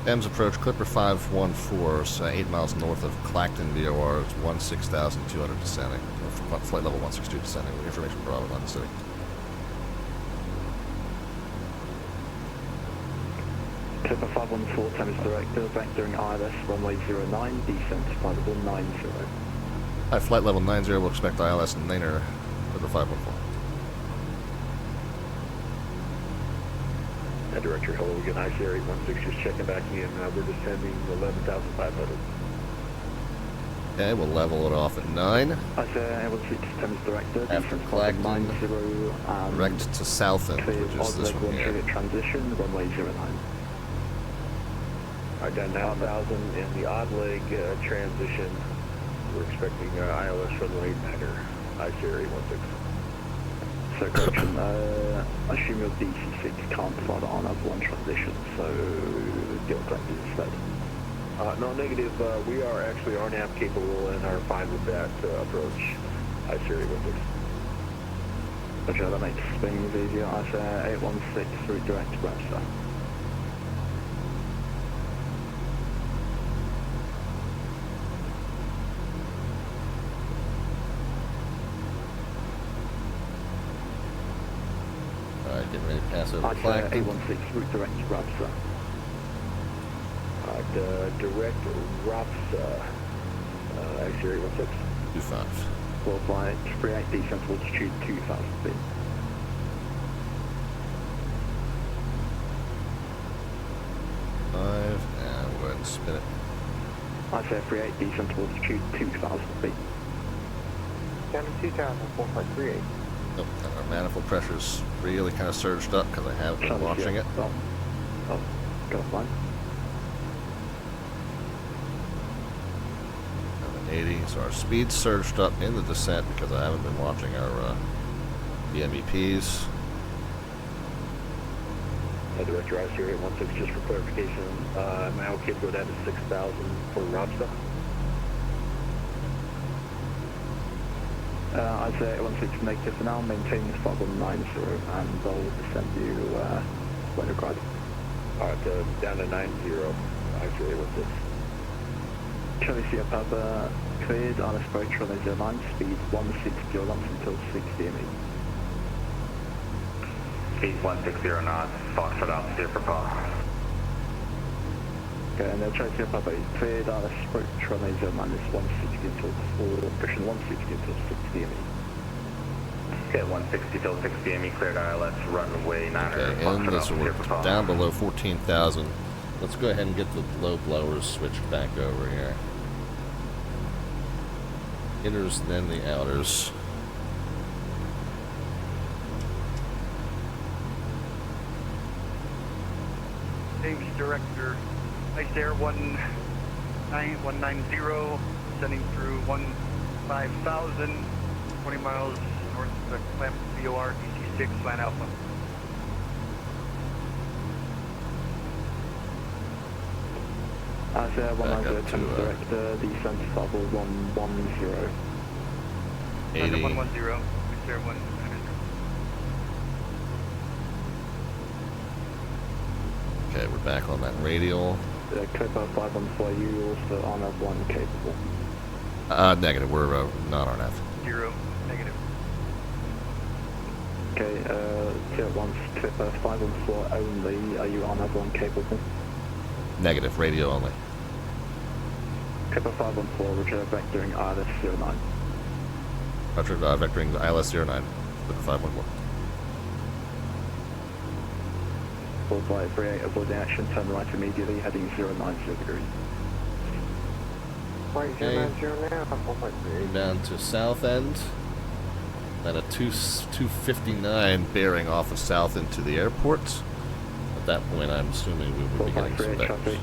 M's approach, Clipper 514, so 8 miles north of Clacton, VOR, it's 16,200 descending, or flight level 162 descending, information Bravo, London City. Clipper 514, Thames Director, vectoring ILS, runway 09, descent, flight level 90. Hi, flight level 90, we'll expect ILS and Nainer, Clipper 514. Director, hello again, ICR 816, just checking back in. We're descending 11,500. Okay, we'll level it off at 9. ICR 816, Thames Director, after Clacton, 90, direct to Southend, which is this one here. Transition, runway 09. Alright, down now 1,000 in the odd leg transition We're expecting ILS runway 9er, Ice Area 16. So correction, I assume your DC-6 can't fly the RNAV 1 transition, so you're correct instead. No, negative. We are actually RNAV capable and are fine with that approach. Ice Area 16. Roger, that makes things easier. I say 816 through direct to Brewster. Alright, getting ready to pass over I the say flag. 816 through direct to Brewster. Direct Rapsa, Ice Area 16. 25. We'll fly 38 descent to altitude 2000 feet. And we'll go ahead and spin it. I say 38 descent to altitude 2000 feet. County 2000, 4538. Oh, and our manifold pressure's really kind of surged up because I haven't been watching it. Oh, got a fine. 80, so our speed surged up in the descent because I haven't been watching our BMEPs. Director Ice Area 16, just for clarification, am I okay to go down to 6,000 for Rapsa? I say 816 negative for now, maintain the spot on 90 and I'll send you when required. Alright, down to 90, Ice Area 16. Charlie Sierra Papa cleared on approach runway 09, speed 160 knots until 60 ME. Speed 160 knots, Foxtrot altitude for Papa. Okay, and then Charlie Sierra Papa is cleared on approach runway 09, is 160 until 4, pushing 160 until 60 ME. Okay, 160 till 60 ME, cleared ILS, runway 9er, Okay, and Foxtrot this altitude for we're Papa. down below 14,000. Let's go ahead and get the low blowers switched back over here. Inners, then the outers. Thanks, Director. Ice Air 190, sending through 15,000, 20 miles north of the Clamp VOR DC-6, Flan Alpha. As 190 Back up to, director, descent level 110. 80. 110, Ice Air 190. Okay, we're back on that radial. Copa 514, you also on a 1 capable. Negative. We're not RNAV. 0, negative. Okay, tier 1, Copa 514 only, are you on a 1 capable? Negative. Radio only. Copa 514, Roger, vectoring ILS 09. Roger, vectoring the ILS 09 with the 514. Full flight 38, avoid the action, turn right immediately, heading 090 degrees. Right, Okay. 090 now, 453. Down to south end. Then a 259 bearing off of south into the airport. At that point, I'm assuming we would be getting some 453 vectors. traffic,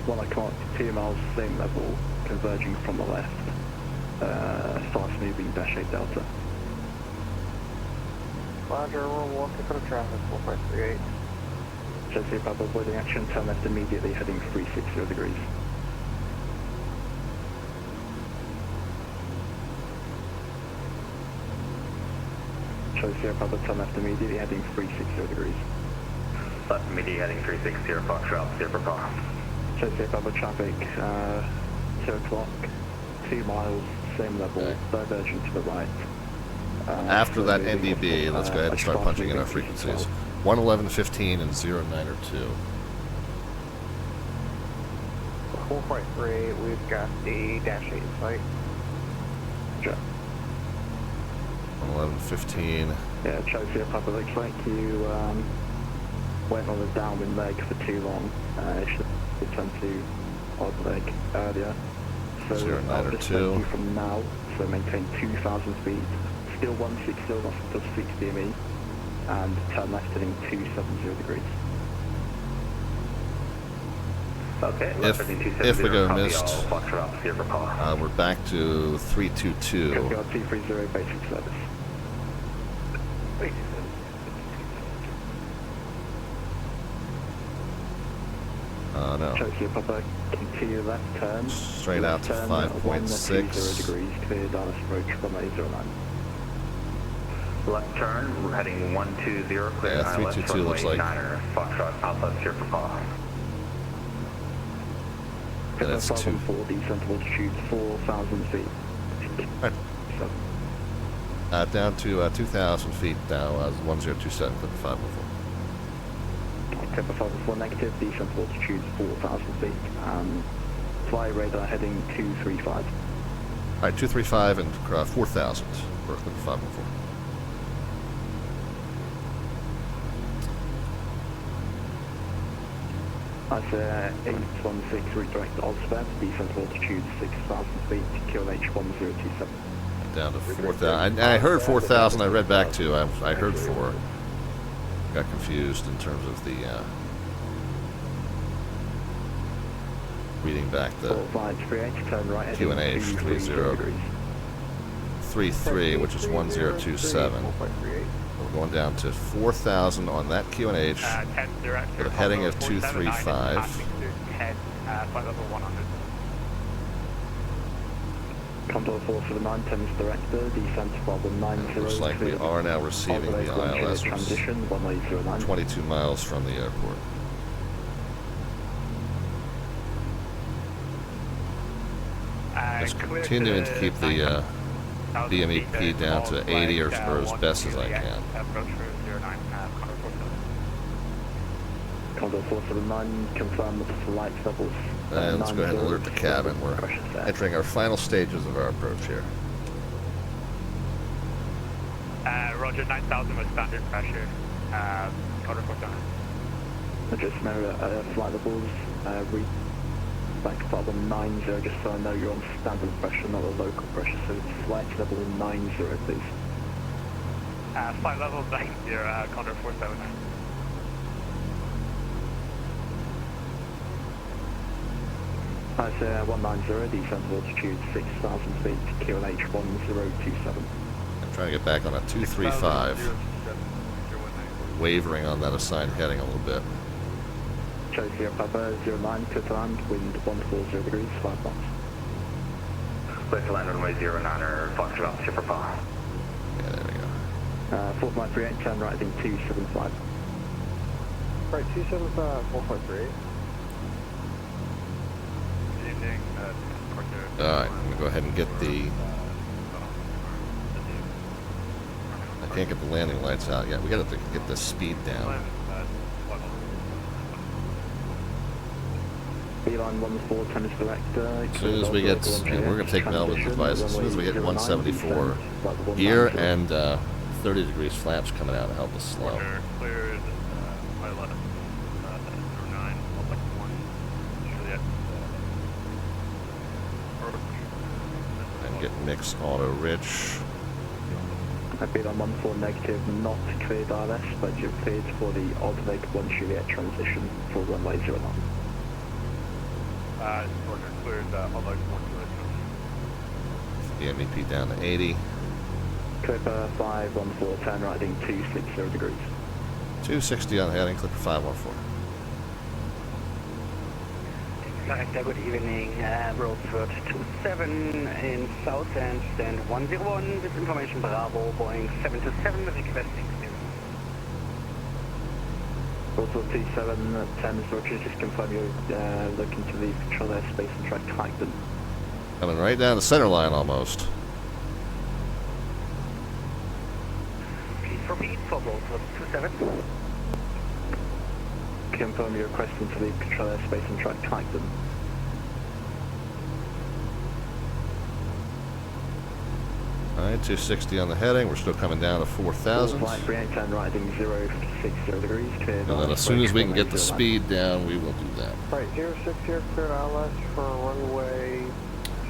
1 o'clock, 2 miles, same level, converging from the left. Fast moving dash 8 Delta. Roger, we're walking for the traffic, 4538. Chelsea Papa avoiding action, turn left immediately, heading 360 degrees. Chelsea Papa, turn left immediately, heading 360 degrees. Left immediately heading 360, Foxtrot altitude for Papa. Chelsea Papa traffic, 2 o'clock, 2 miles, same level, Okay. diverging to the right. After that moving NDB, off, let's go ahead and start fast punching in moving our frequencies. 111.15 and 092. 453, we've got the dash 8 in sight. Roger. 111.15. Yeah, Chelsea Papa, looks like you went on the downwind leg for too long. It should return to odd leg earlier. So I'll just 092. you from now, so maintain 2,000 feet, still 160 knots until 60 ME, and turn left heading 270 degrees. Okay, if we go missed, we're back to 322. Coast Guard 230, basic service. No. Tokyo Papa, continue left turn. Straight out to 5.6. 130 degrees, clear Dallas approach, runway 09. Left turn, we're heading 120, clear Yeah, 322 looks like. Foxtrot Alpha, Sierra Papa. Yeah, that's 2. 4, descent altitude 4,000 feet. Right. Down to 2,000 feet now, 1027, clip 514. Clipper 514 negative, descent altitude 4,000 feet, and fly radar heading 235. Alright, 235 and 4,000 for clip 514. That's 816 redirect Orbx, descent altitude 6,000 feet, QNH 1027. Down to 4,000. I heard 4,000, I read back to, I heard 4. Got confused in terms of the reading back the QNH 3033, which is 1027. We're going down to 4,000 on that QNH with a heading of 235. Condor 4 for the 910's director, descent problem 90. Looks like we are now receiving the ILS, which is transition, 1809. 22 miles from the airport. Just continuing to keep the BMEP down to 80 or as best as I can. Condor 4 for the 9, confirm the flight levels. And let's go ahead and alert the cabin. We're entering our final stages of our approach here. Roger, 9,000 with standard pressure. Condor 4 down. Just know flight levels, read back problem 90, just so I know you're on standard pressure, not a local pressure, so flight level 90, please. Flight level 90, Condor 479. That's 190, descent altitude 6,000 feet, QNH 1027. I'm trying to get back on a 235. Wavering on that assigned heading a little bit. Tokyo Papa 09, clear to land, wind 140 degrees, 5 knots. Clear to land runway 09er, Foxtrot, Sierra Papa. Yeah, there we go. 4538, turn right, heading 275. Right, 275, 4538. Alright, I'm going to go ahead and get the... I can't get the landing lights out yet. We got to get the speed down. Beeline 14, tennis director. As soon as we get... we're going to take Melvin's advice. As soon as we get 174 here and 30 degrees flaps coming out to help us slow. Cleared, my left, 09, like 1, Juliet. And get mixed auto rich. Beeline 14 negative, not cleared ILS, but you're cleared for the Orbx 1 Juliet transition for runway 09. Roger, cleared, Orbx 1 Juliet. The MEP down to 80. Clipper 514, turn right, heading 260 degrees. 260 on heading, clipper 514. Director, good evening. Roadford 27 in South and stand 101 with information Bravo, Boeing 727 requesting clearance. Roadford 27, 10 Roger, just confirm you're looking to leave control airspace and track Titan. Coming right down the center line almost. Please repeat for Roadford 27. Confirm you're requesting to leave control airspace and track Titan. Alright, 260 on the heading. We're still coming down to 4,000. Flight 38, turn right, heading 060 degrees. Cleared. And then as soon as we can get the speed down, we will do that. Right, 06 here, cleared ILS for runway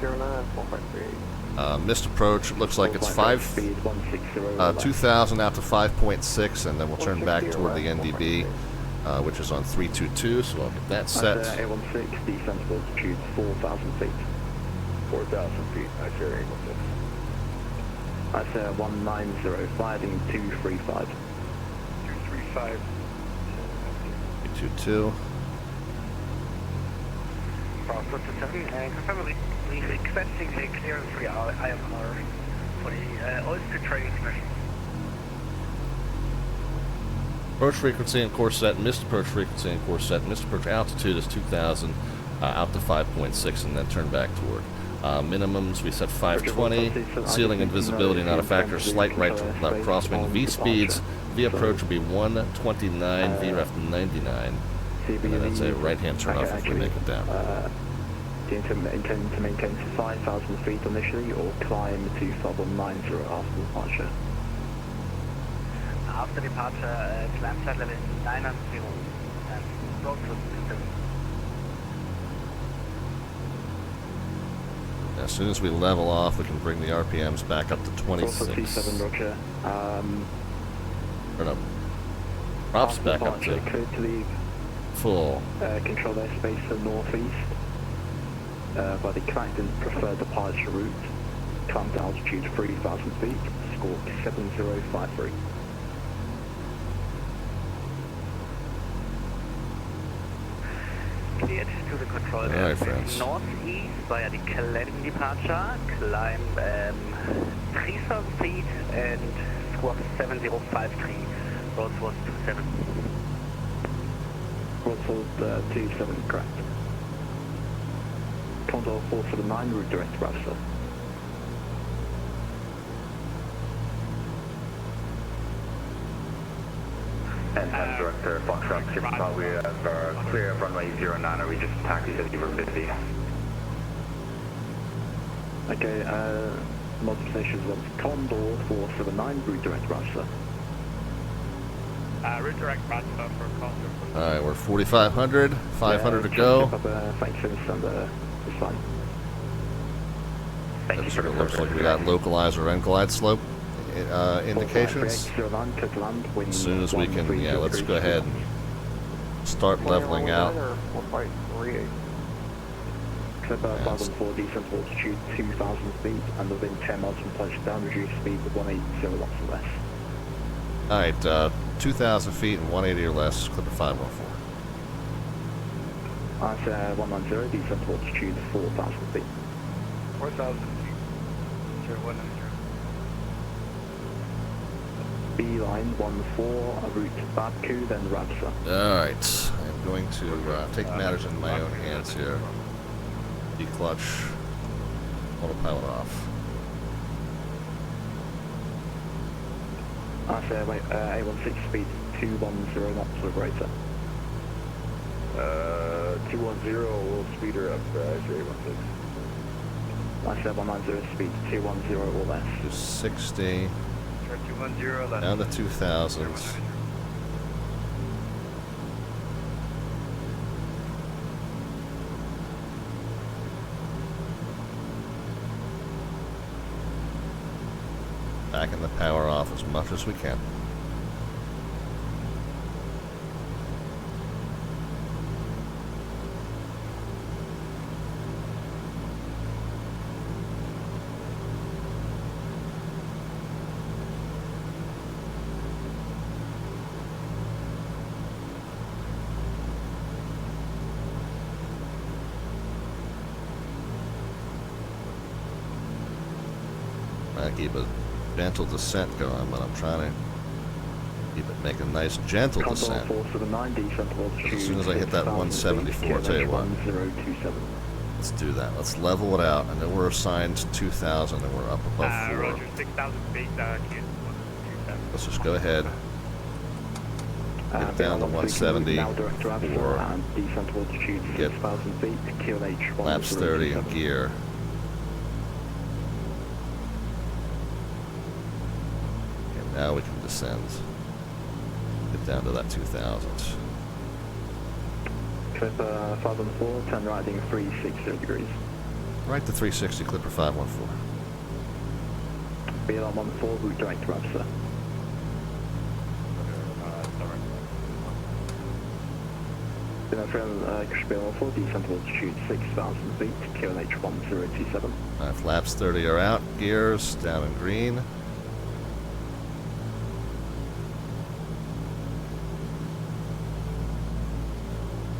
09, 4538. Missed approach. It looks like it's 2,000 out to 5.6, and then we'll turn back toward the NDB. which is on 322, so I'll get that set. A16, descent to altitude 4,000 feet. 4,000 feet. I share 816. That's 190, flying 235. 235. 322. Bravo 7, confirm requesting a clearance for IMR for the oyster training mission. Approach frequency and course set, missed approach frequency and course set, missed approach altitude is 2,000, out to 5.6, and then turn back toward. Minimums, we set 520, ceiling and visibility not a factor, slight right crosswind, V speeds, V approach will be 129, VREF 99, and then that's a right-hand turn off if we make it down. Do you intend to maintain 5,000 feet initially, or climb to 590 after departure? After departure, climb flight level 900 and road to As soon as we level off, we can bring the RPMs back up to 26. Also T7, Roger. Or no, props back up to clear to leave. Full. Control airspace to northeast by the Clacton preferred departure route. Climb to altitude 3,000 feet. Score 7053. Cleared to the control airspace northeast via the Keflavik departure. Climb 3,000 feet and squawk 7053. Road was 27. Road 27, correct. Condor 479, route direct to Rapsa. And Director Foxtrot, Skipper, we have clear of runway 09, we just taxied at over 50. Okay, modifications was Condor 479, route direct to Rapsa. Route direct Rapsa for Condor. Alright, we're 4,500, 500 to go. Thanks, and it's fine. Thank you, So sir. it looks like we got localizer and glide slope indications. As soon as we can, yeah, let's go ahead and start leveling out. Clip 514, descent altitude 2,000 feet, and within 10 miles from touchdown, reduce speed to 180 knots or less. Alright, 2,000 feet and 180 or less, Clipper 514. That's 190, descent altitude 4,000 feet. 4,000 feet. 190. Beeline 14, route Baku, then Rapsa. Alright, I'm going to take matters into my own hands here. Declutch, autopilot off. A16 speed 210 knots or greater. 210, we'll speed her up, A16. That's 190 speed 210 or less. 260, 210, less. down to 2,000. Backing the power off as much as we can. I keep a gentle descent going, but I'm trying to keep it make a nice gentle descent. As soon as I hit that 174, I'll tell you what. Let's do that. Let's level it out. I know we're assigned 2,000 and we're up above 4. Roger, 6,000 feet, Let's just go ahead. Get down to 170 for get laps 30 in gear. And now we can descend. Get down to that 2,000. Clip 514, turn right heading 360 degrees. Right to 360, Clipper 514. BLR 14, route direct to Rapsa. Spiel 4, descent to altitude 6,000 feet, QNH 1027. Flaps 30 are out, gears down in green.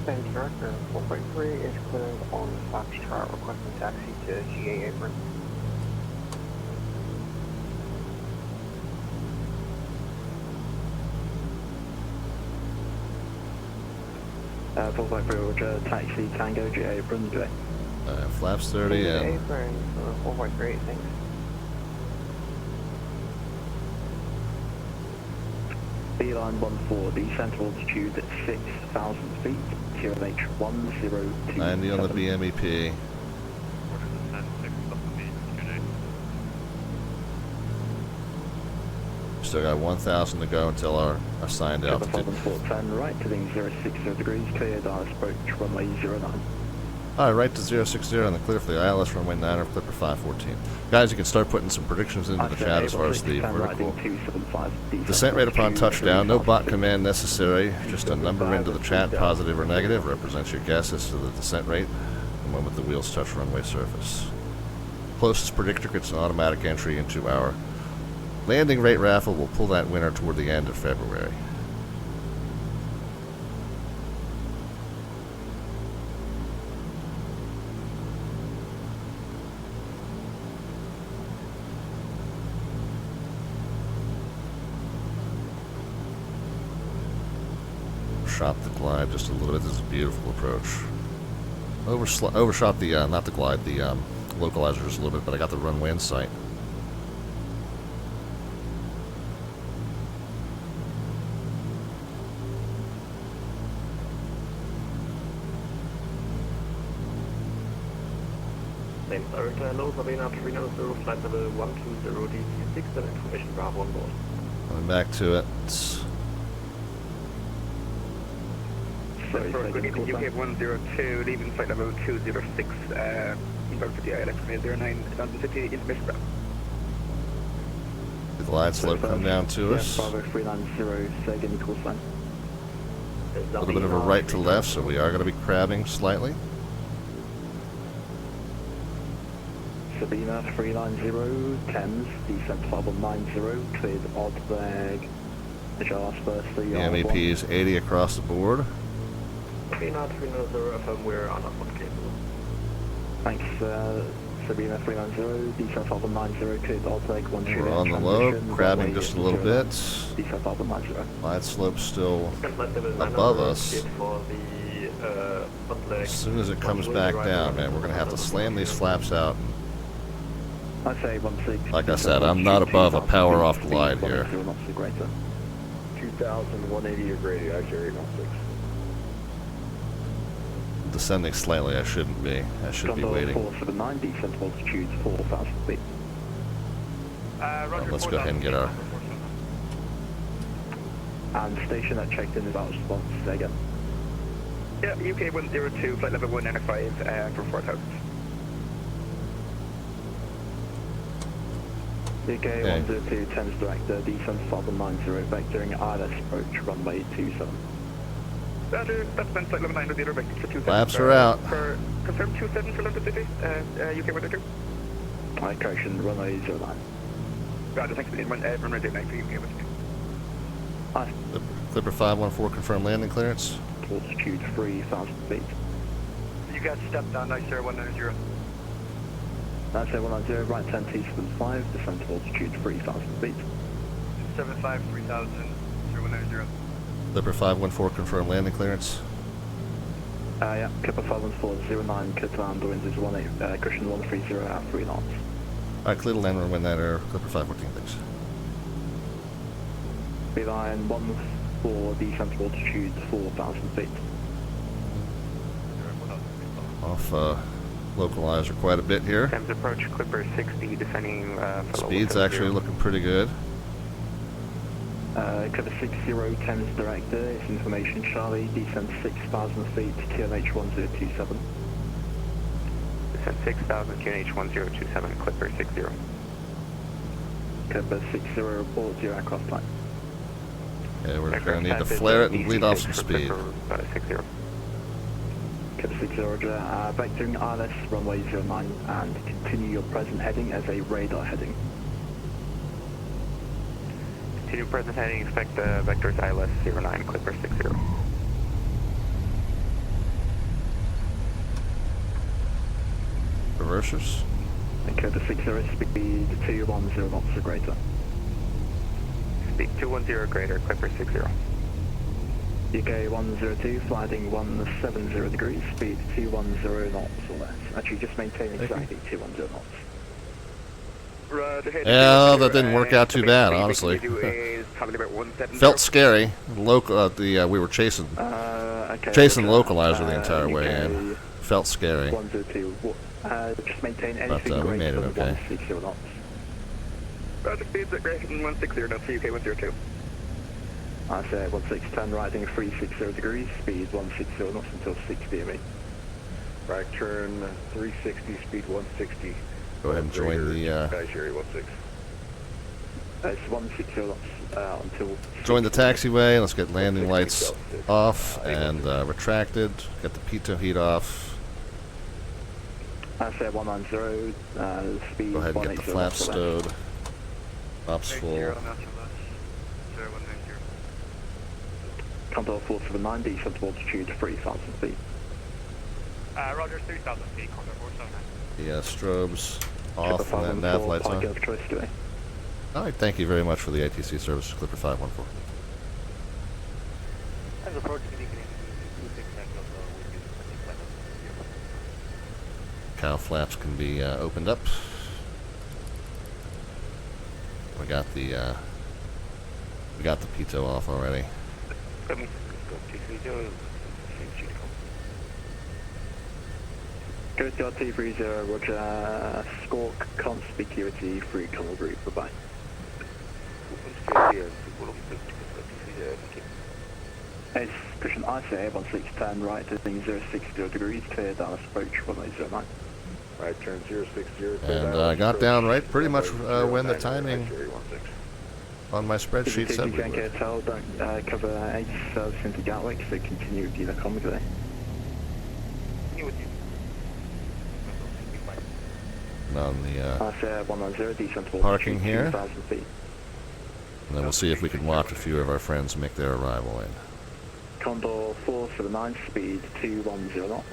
Thank director 4.3 is cleared on Foxtrot, requesting taxi to GA apron. 4.3 Roger, taxi Tango GA apron, GA. Flaps 30 and... Apron for 4.3, thanks. Beeline 14, descent to altitude at 6,000 feet, QNH 102. 90 on the BMEP. Still got 1,000 to go until our assigned altitude. 410 right, heading 060 degrees, cleared on approach runway 09. Alright, right to 060 on the clear for the ILS runway 9 or Clipper 514. Guys, you can start putting some predictions into the chat as far as the vertical descent rate upon touchdown. No bot command necessary, just a number into the chat, positive or negative, represents your guess as to the descent rate the moment the wheels touch runway surface. Closest predictor gets an automatic entry into our landing rate raffle. We'll pull that winner toward the end of February. Shot the glide just a little bit. This is a beautiful approach. Overshot the, not the glide, the localizer just a little bit, but I got the runway in sight. Hello, Sabina 390, flight level 120 DC-6, and information Bravo on board. Going back to it. UK 102, leaving flight level 206, inbound for the ILS 09, London City, information Bravo. The glide slope come down to us. Bravo 390, second equal sign. A little bit of a right to left, so we are going to be crabbing slightly. Sabina 390, Thames, descent level 90, cleared odd leg. Adjust firstly. The MEP is 80 across the board. Sabina 390, firmware on up capable. Thanks, Sabina 390, descent level 90, cleared odd leg 1 We're on the low, crabbing just a little bit. Descent level 90. Glide slope still above us. As soon as it comes back down, man, we're going to have to slam these flaps out. I say 16. Like I said, I'm not above a power off glide here. 2,180 or greater, actually 806. Descending slightly, I shouldn't be. I should be waiting. 479, descent altitude 4,000 feet. Let's go ahead and get our... And station that checked in about response, say again. Yeah, UK 102, flight level 195 for 4,000. UK 102, Thames director, descent level 90, vectoring ILS approach, runway 27. Roger, that's been flight level 90, vector for 27. Flaps are out. Confirm 27 for London City, UK 102. Correction, runway 09. Roger, thanks for the runway 09 for UK 102. Hi. Clipper 514, confirm landing clearance. Altitude 3,000 feet. You guys stepped down, nice 190. That's 190, right 10 T75, descent to altitude 3,000 feet. 75, 3,000, 190. Clipper 514, confirm landing clearance. Yeah, Clipper 51409, clear to land, winds is 18, cushion 130 at 3 knots. Alright, clear to land, when that air, Clipper 514, thanks. Beeline 14, descent to altitude 4,000 feet. Off localizer quite a bit here. Thames approach, Clipper 60, descending. Speed's actually looking pretty good. Clipper 60, Thames director, it's information Charlie, descent 6,000 feet, QNH 1027. Descent 6,000, QNH 1027, Clipper 60. Clipper 60, report 0 aircraft line. Yeah, we're going to need to flare it and bleed off some speed. 60. Keflavik, Roger. Vectoring ILS runway 09 and continue your present heading as a radar heading. Continue present heading, expect vectors ILS 09, Clipper 60. Reversers. Clipper 60, speed 210 knots or greater. Speed 210 greater, Clipper 60. UK 102, flying 170 degrees, speed 210 knots or less. Actually, just maintain exactly 210 knots. Yeah, that didn't work out too bad, honestly. Felt scary. Local, we were chasing localizer the entire way in. Felt scary. 102. Just maintain anything but we made it okay. 160 knots. Roger, speeds at greater than 160 knots, UK 102. I say 1610, riding 360 degrees, speed 160 knots until 6 DME. Right turn 360, speed 160. Go ahead and join the. It's 160 knots until. Join the taxiway. Let's get landing lights off and retracted. Get the pitot heat off. I say 190, speed. Go ahead and get the flaps stowed. Ops full. Condor 479, descent altitude 3,000 feet. Roger, 3,000 feet, Condor 479. The strobes off and then nav lights on. Alright, thank you very much for the ATC service, Clipper 514. Cow flaps can be opened up. We got the pitot off already. Coast Guard T30, Roger. Squawk conspicuity 3 Colonel Group, bye-bye. It's pushing ICA 1610, right heading 060 degrees, clear Dallas approach 1009. Right turn 060. And I got down right pretty much when the timing on my spreadsheet said we would. Don't cover 8 service into Gatwick, so continue with the comically. On the 110, descent parking here. 2,000 feet. And then we'll see if we can watch a few of our friends make their arrival in. Condor 479, speed 210 knots.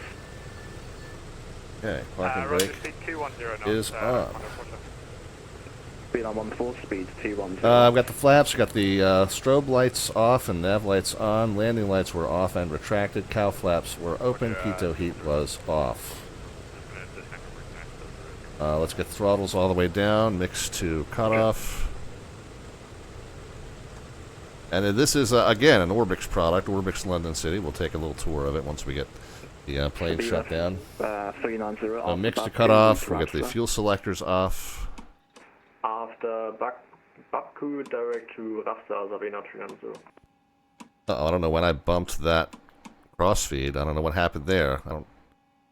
Okay, parking brake is on. Speed on 14, speed 210. I've got the flaps, got the strobe lights off and nav lights on. Landing lights were off and retracted. Cow flaps were open. Pitot heat was off. Let's get throttles all the way down. Mix to cutoff. And this is, again, an Orbx product, Orbx London City. We'll take a little tour of it once we get the plane shut down. 390. Mix to cutoff. We'll get the fuel selectors off. After Baku, direct to Rasta, Sabina 390. I don't know when I bumped that crossfeed. I don't know what happened there.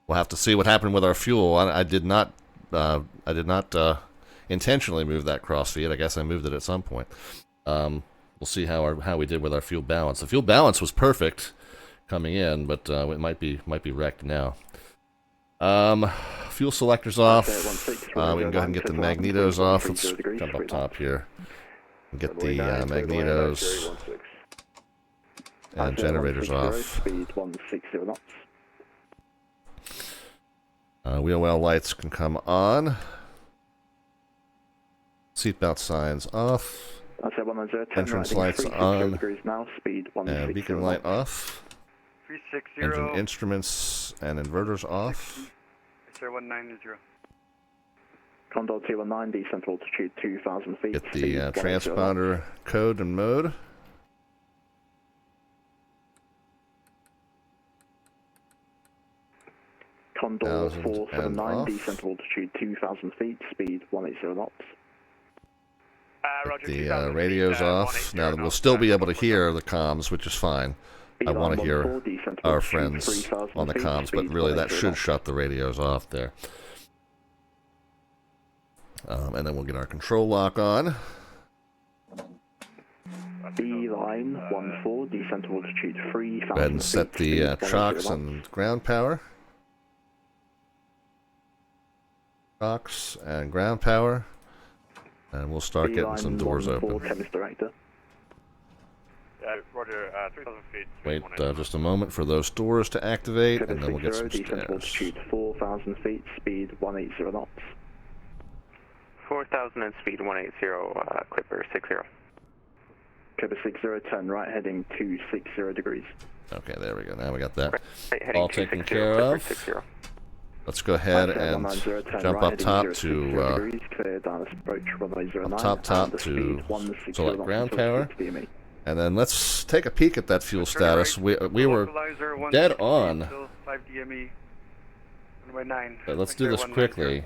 We'll have to see what happened with our fuel. I did not intentionally move that crossfeed. I guess I moved it at some point. We'll see how we did with our fuel balance. The fuel balance was perfect coming in, but it might be wrecked now. Fuel selectors off. We can go ahead and get the magnetos off. Let's jump up top here and get the magnetos and generators off. Wheel well lights can come on. Seatbelt signs off. Entrance lights on. And beacon light off. Engine instruments and inverters off. 190. Condor 219, descent altitude 2,000 feet. Get the transponder code and mode. Condor 479, descent altitude 2,000 feet, speed 180 knots. Get the radios off. Now we'll still be able to hear the comms, which is fine. I want to hear our friends on the comms, but really that should shut the radios off there. And then we'll get our control lock on. Beeline 14, descent to altitude 3,000 Go ahead and set the chocks and ground power. Chocks and ground power. And we'll start getting some doors open. Roger, 3,000 feet. Wait just a moment for those doors to activate, and then we'll get some stairs. Altitude 4,000 feet, speed 180 knots. 4,000 and speed 180, Clipper 60. Clipper 60, turn right heading 260 degrees. Okay, there we go. Now we got that Right, all taken care of. Let's go ahead and jump up top to top to select ground power. And then let's take a peek at that fuel status. We were dead on. But let's do this quickly.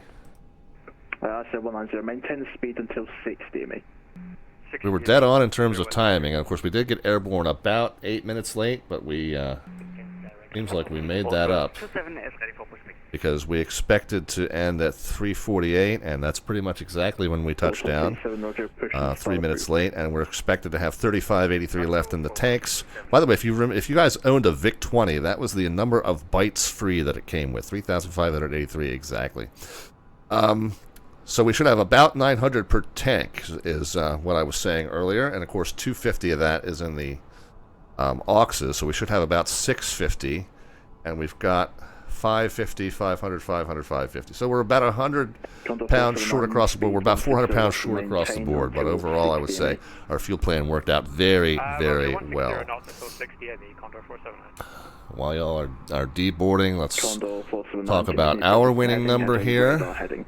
I said 190, maintain the speed until 6 DME. We were dead on in terms of timing. Of course, we did get airborne about 8 minutes late, but we seems like we made that up because we expected to end at 3:48, and that's pretty much exactly when we touched down. 3 minutes late, and we're expected to have 3583 left in the tanks. By the way, if you guys owned a VIC-20, that was the number of bytes free that it came with, 3,583 exactly. So we should have about 900 per tank, is what I was saying earlier, and of course 250 of that is in the auxes, so we should have about 650, and we've got 550, 500, 500, 550. So we're about 100 pounds short across the board. We're about 400 pounds short across the board, but overall I would say our fuel plan worked out very, very well. While y'all are deboarding, let's talk about our winning number here.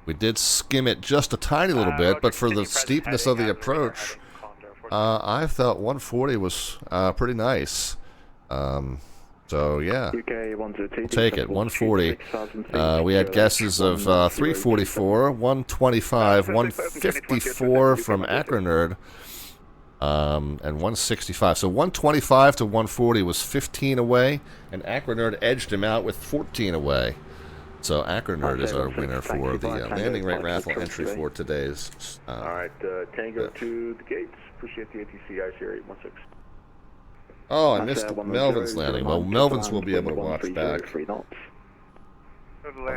We did skim it just a tiny little bit, but for the steepness of the approach, I thought 140 was pretty nice. So yeah, we'll take it. 140. We had guesses of 344, 125, 154 from Acronerd, and 165. So 125 to 140 was 15 away, and Acronerd edged him out with 14 away. So Acronerd is our winner for the landing rate raffle entry for today's. All right, Tango to the gates. Appreciate the ATC IC 816. Oh, I missed Melvin's landing. Well, Melvin's will be able to watch back on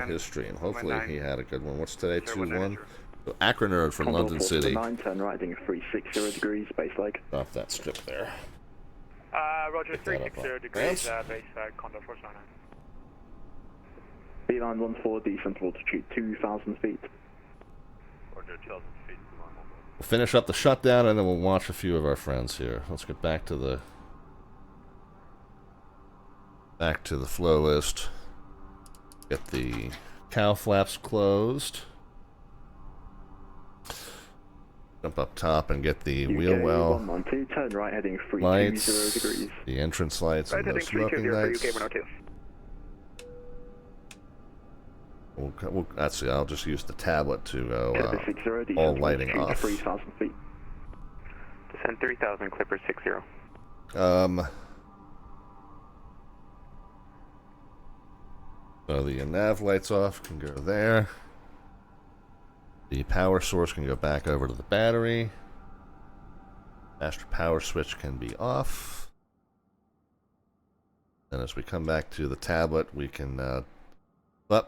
his stream. Hopefully he had a good one. What's today? 2-1. So Acronerd from London City. Turn right heading 360 degrees, base leg. Off that strip there. Roger, 360 degrees, base Condor 499. Beeline 14, descent to altitude 2,000 feet. Roger, 2,000 feet. We'll finish up the shutdown and then we'll watch a few of our friends here. Let's get back to the flow list. Get the cow flaps closed. Jump up top and get the wheel well 112, turn right heading 320 lights, degrees. the entrance lights, and the smoking lights. That's it. I'll just use the tablet to go all lighting off. 3,000 feet. Descend 3,000, Clipper 60. So the nav lights off can go there. The power source can go back over to the battery. Master power switch can be off. And as we come back to the tablet, we can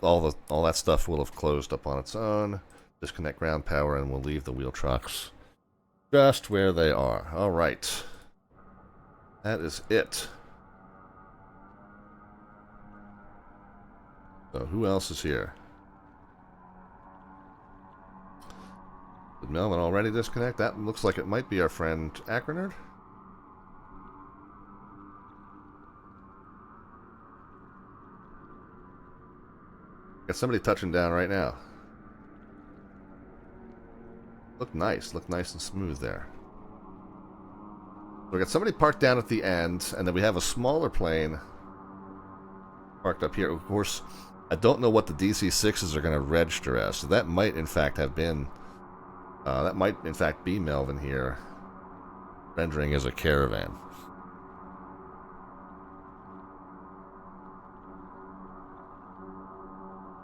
all that stuff will have closed up on its own. Disconnect ground power, and we'll leave the wheel trucks just where they are. All right, that is it. So who else is here? Did Melvin already disconnect? That looks like it might be our friend Acronerd. Got somebody touching down right now. Look nice and smooth there. We got somebody parked down at the end, and then we have a smaller plane parked up here. Of course, I don't know what the DC-6s are going to register as, so that might in fact have been, that might in fact be Melvin here, rendering as a caravan.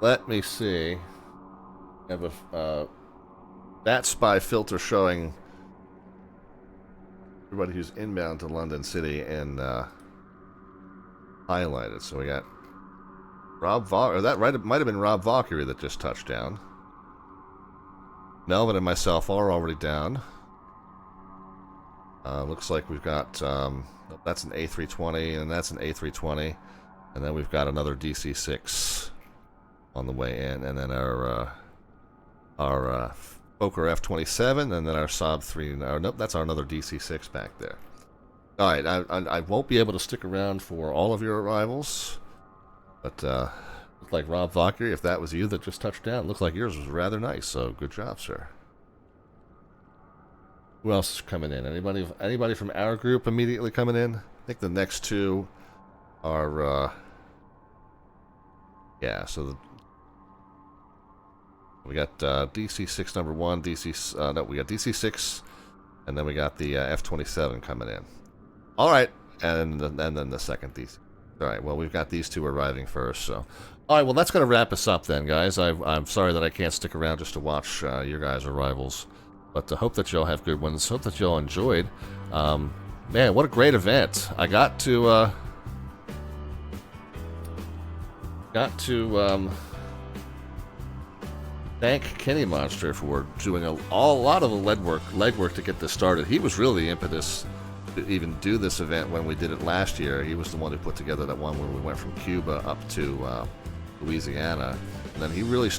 Let me see. I have a that spy filter showing everybody who's inbound to London City and highlighted. So we got Rob Valkyrie, that right, it might have been Rob Valkyrie that just touched down. Melvin and myself are already down. Looks like we've got, that's an A320 and that's an A320. And then we've got another DC-6 on the way in. And then our Fokker F-27 and then our Saab 3. Nope, that's our another DC-6 back there. All right, I won't be able to stick around for all of your arrivals. But looks like Rob Valkyrie, if that was you that just touched down, looks like yours was rather nice. So good job, sir. Who else is coming in? Anybody from our group immediately coming in? I think the next two are, yeah, so we got DC-6 number 1, no, we got DC-6, and then we got the F-27 coming in. All right, and then the second DC. All right, well, we've got these two arriving first, so. All right, well, that's going to wrap us up then, guys. I'm sorry that I can't stick around just to watch your guys' arrivals. But I hope that y'all have good ones. Hope that y'all enjoyed. Man, what a great event. I got to thank Kinnymonster for doing a lot of the legwork to get this started. He was really the impetus to even do this event when we did it last year. He was the one who put together that one where we went from Cuba up to Louisiana. And then he really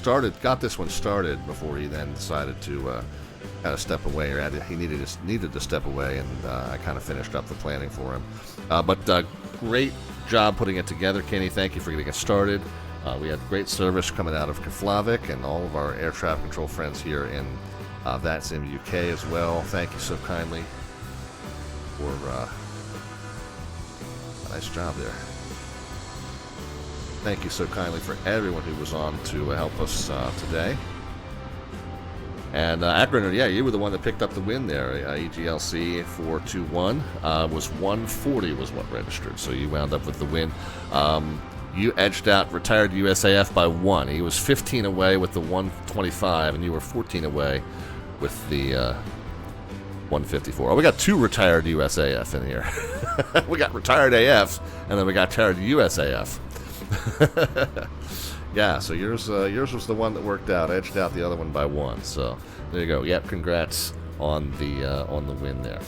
got this one started before he then decided to kind of step away, or he needed to step away, and I kind of finished up the planning for him. But great job putting it together, Kenny. Thank you for getting it started. We had great service coming out of Keflavik and all of our air traffic control friends here in VATSIM UK as well. Thank you so kindly for a nice job there. Thank you so kindly for everyone who was on to help us today. And Akron, yeah, you were the one that picked up the win there. EGLC 421 was 140 was what registered, so you wound up with the win. You edged out retired USAF by 1. He was 15 away with the 125, and you were 14 away with the 154. Oh, we got 2 retired USAF in here. We got retired AF, and then we got retired USAF. Yeah, so yours was the one that worked out, edged out the other one by 1. So there you go. Yep, congrats on the win there.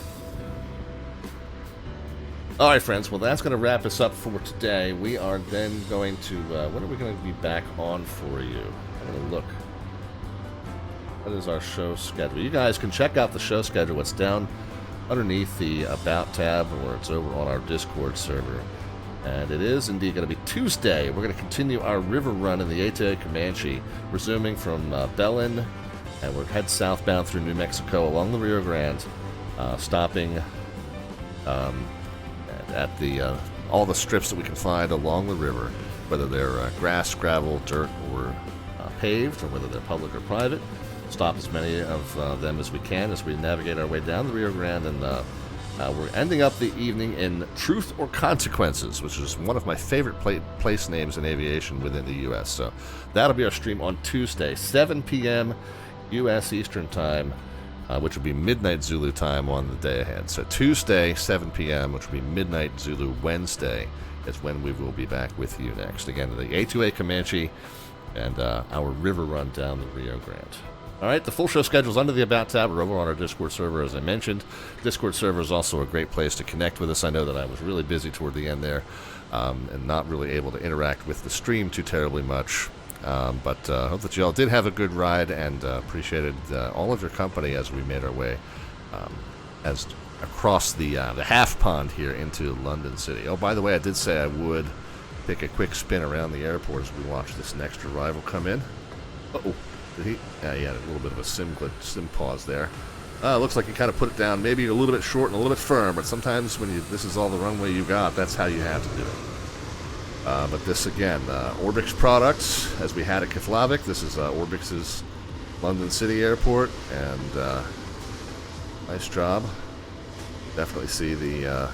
All right, friends. Well, that's going to wrap us up for today. We are then going to when are we going to be back on for you? I'm going to look. What is our show schedule? You guys can check out the show schedule. It's down underneath the About tab, or it's over on our Discord server. And it is indeed going to be Tuesday. We're going to continue our river run in the A2A Comanche, resuming from Belen, and we'll head southbound through New Mexico along the Rio Grande, stopping at all the strips that we can find along the river, whether they're grass, gravel, dirt, or paved, or whether they're public or private. Stop as many of them as we can as we navigate our way down the Rio Grande, and we're ending up the evening in Truth or Consequences, which is one of my favorite place names in aviation within the U.S. So that'll be our stream on Tuesday, 7 p.m. U.S. Eastern Time, which will be midnight Zulu time on the day ahead. So Tuesday, 7 p.m., which will be midnight Zulu Wednesday, is when we will be back with you next. Again, the A2A Comanche and our river run down the Rio Grande. All right, the full show schedule is under the About tab. We're over on our Discord server, as I mentioned. Discord server is also a great place to connect with us. I know that I was really busy toward the end there and not really able to interact with the stream too terribly much. But hope that you all did have a good ride and appreciated all of your company as we made our way as across the half pond here into London City. Oh, by the way, I did say I would take a quick spin around the airport as we watch this next arrival come in. Uh-oh. Did he? Yeah, he had a little bit of a sim pause there. Looks like he kind of put it down maybe a little bit short and a little bit firm, but sometimes when this is all the runway you got, that's how you have to do it. But this, again, Orbx products, as we had at Keflavik. This is Orbx's London City Airport, and nice job. Definitely see the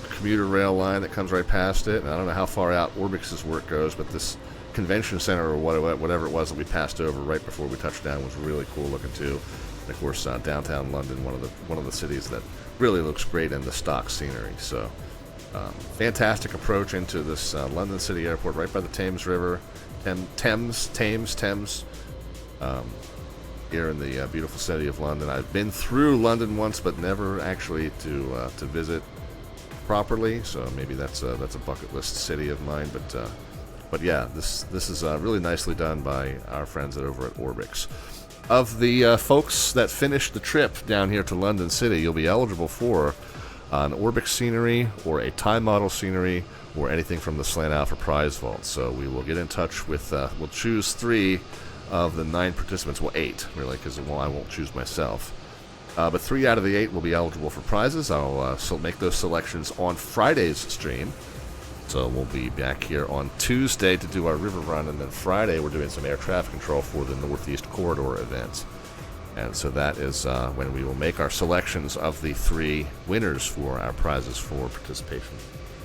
commuter rail line that comes right past it. And I don't know how far out Orbx's work goes, but this convention center or whatever it was that we passed over right before we touched down was really cool looking too. And of course, downtown London, one of the cities that really looks great in the stock scenery. So, fantastic approach into this London City Airport, right by the Thames River, Thames. Here in the beautiful city of London. I've been through London once, but never actually to visit properly. So maybe that's a bucket list city of mine. But yeah, this is really nicely done by our friends over at Orbx. Of the folks that finished the trip down here to London City, you'll be eligible for an Orbx scenery or a time model scenery or anything from the Slant Alpha prize vault. So we will get in touch with. We'll choose 3 of the 9 participants, well 8 really, because I won't choose myself, but 3 out of the 8 will be eligible for prizes. I'll make those selections on Friday's stream, so we'll be back here on Tuesday to do our river run, and then Friday we're doing some air traffic control for the Northeast Corridor event, and so that is when we will make our selections of the 3 winners for our prizes for participation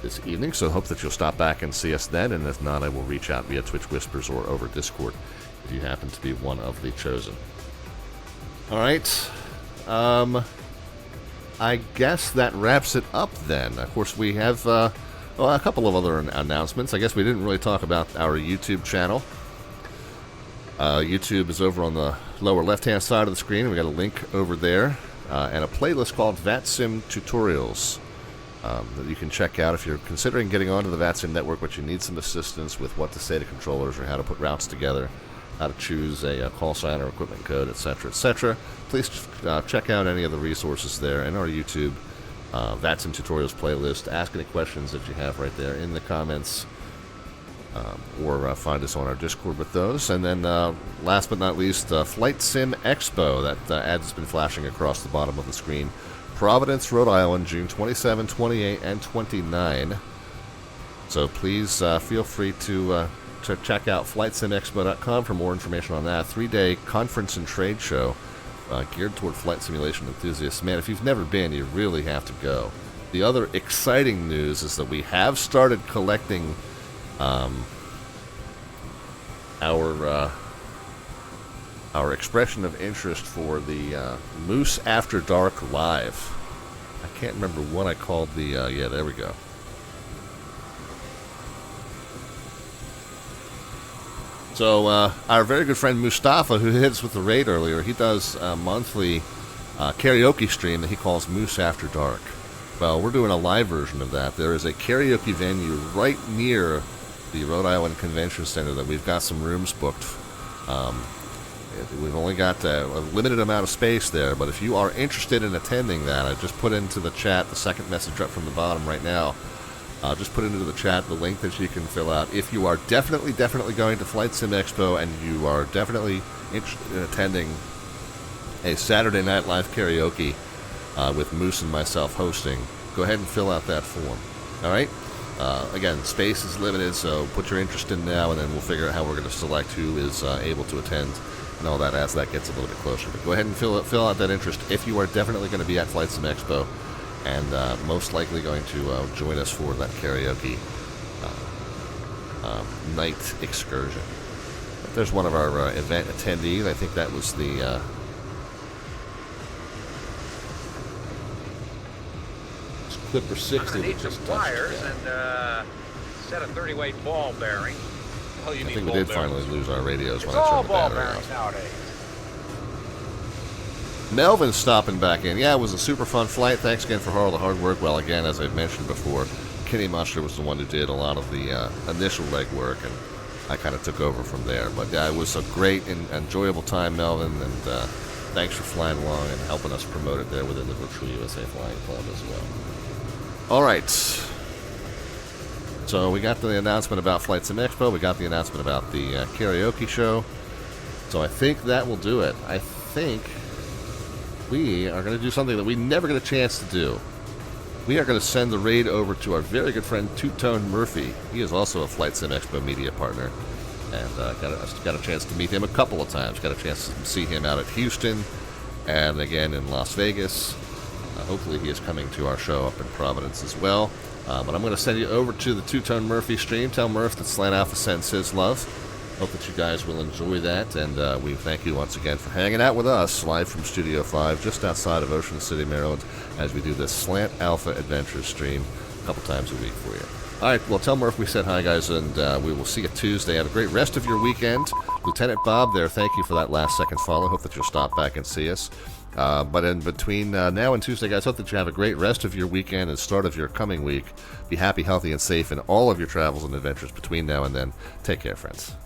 this evening. So hope that you'll stop back and see us then, and if not, I will reach out via Twitch Whispers or over Discord if you happen to be one of the chosen. Alright, I guess that wraps it up then. Of course, we have a couple of other announcements. I guess we didn't really talk about our YouTube channel. YouTube is over on the lower left-hand side of the screen. We got a link over there, and a playlist called VATSIM Tutorials that you can check out if you're considering getting onto the VATSIM network, but you need some assistance with what to say to controllers or how to put routes together, how to choose a call sign or equipment code, etc., etc. Please check out any of the resources there in our YouTube VATSIM Tutorials playlist. Ask any questions if you have right there in the comments, or find us on our Discord with those. And then last but not least, Flight Sim Expo. That ad has been flashing across the bottom of the screen. Providence, Rhode Island, June 27, 28, and 29. So please feel free to check out flightsimexpo.com for more information on that. 3-day conference and trade show geared toward flight simulation enthusiasts. Man, if you've never been, you really have to go. The other exciting news is that we have started collecting our expression of interest for the Moose After Dark Live. I can't remember what I called the, yeah, there we go. So, our very good friend Mustafa, who hit us with the raid earlier, he does a monthly karaoke stream that he calls Moose After Dark. Well, we're doing a live version of that. There is a karaoke venue right near the Rhode Island Convention Center that we've got some rooms booked. We've only got a limited amount of space there, but if you are interested in attending that, I just put into the chat the second message up from the bottom right now. Just put into the chat the link that you can fill out. If you are definitely going to Flight Sim Expo and you are definitely interested in attending a Saturday Night Live karaoke with Moose and myself hosting, go ahead and fill out that form. All right? Again, space is limited, so put your interest in now, and then we'll figure out how we're going to select who is able to attend and all that as that gets a little bit closer. But go ahead and fill out that interest if you are definitely going to be at Flight Sim Expo and most likely going to join us for that karaoke night excursion. There's one of our event attendees. I think that was the Clipper 60 that just touched. Wires and set a 30-weight ball bearing. I think we did finally lose our radios when I turned the battery off. Nowadays. Melvin's stopping back in. Yeah, it was a super fun flight. Thanks again for all the hard work. Well, again, as I've mentioned before, Kinnymonster was the one who did a lot of the initial legwork, and I kind of took over from there. But yeah, it was a great and enjoyable time, Melvin, and thanks for flying along and helping us promote it there within the Virtual USA Flying Club as well. All right. So we got the announcement about Flight Sim Expo. We got the announcement about the karaoke show. So I think that will do it. I think we are going to do something that we never get a chance to do. We are going to send the raid over to our very good friend Two-Tone Murphy. He is also a Flight Sim Expo media partner. And got a chance to meet him a couple of times. Got a chance to see him out at Houston and again in Las Vegas. Hopefully he is coming to our show up in Providence as well. But I'm going to send you over to the Two-Tone Murphy stream. Tell Murph that Slant Alpha sends his love. Hope that you guys will enjoy that, and we thank you once again for hanging out with us live from Studio 5 just outside of Ocean City, Maryland, as we do this Slant Alpha Adventure stream a couple times a week for you. All right, well, tell Murph we said hi, guys, and we will see you Tuesday. Have a great rest of your weekend. Lieutenant Bob there, thank you for that last-second follow. Hope that you'll stop back and see us. But in between now and Tuesday, guys, hope that you have a great rest of your weekend and start of your coming week. Be happy, healthy, and safe in all of your travels and adventures between now and then. Take care, friends.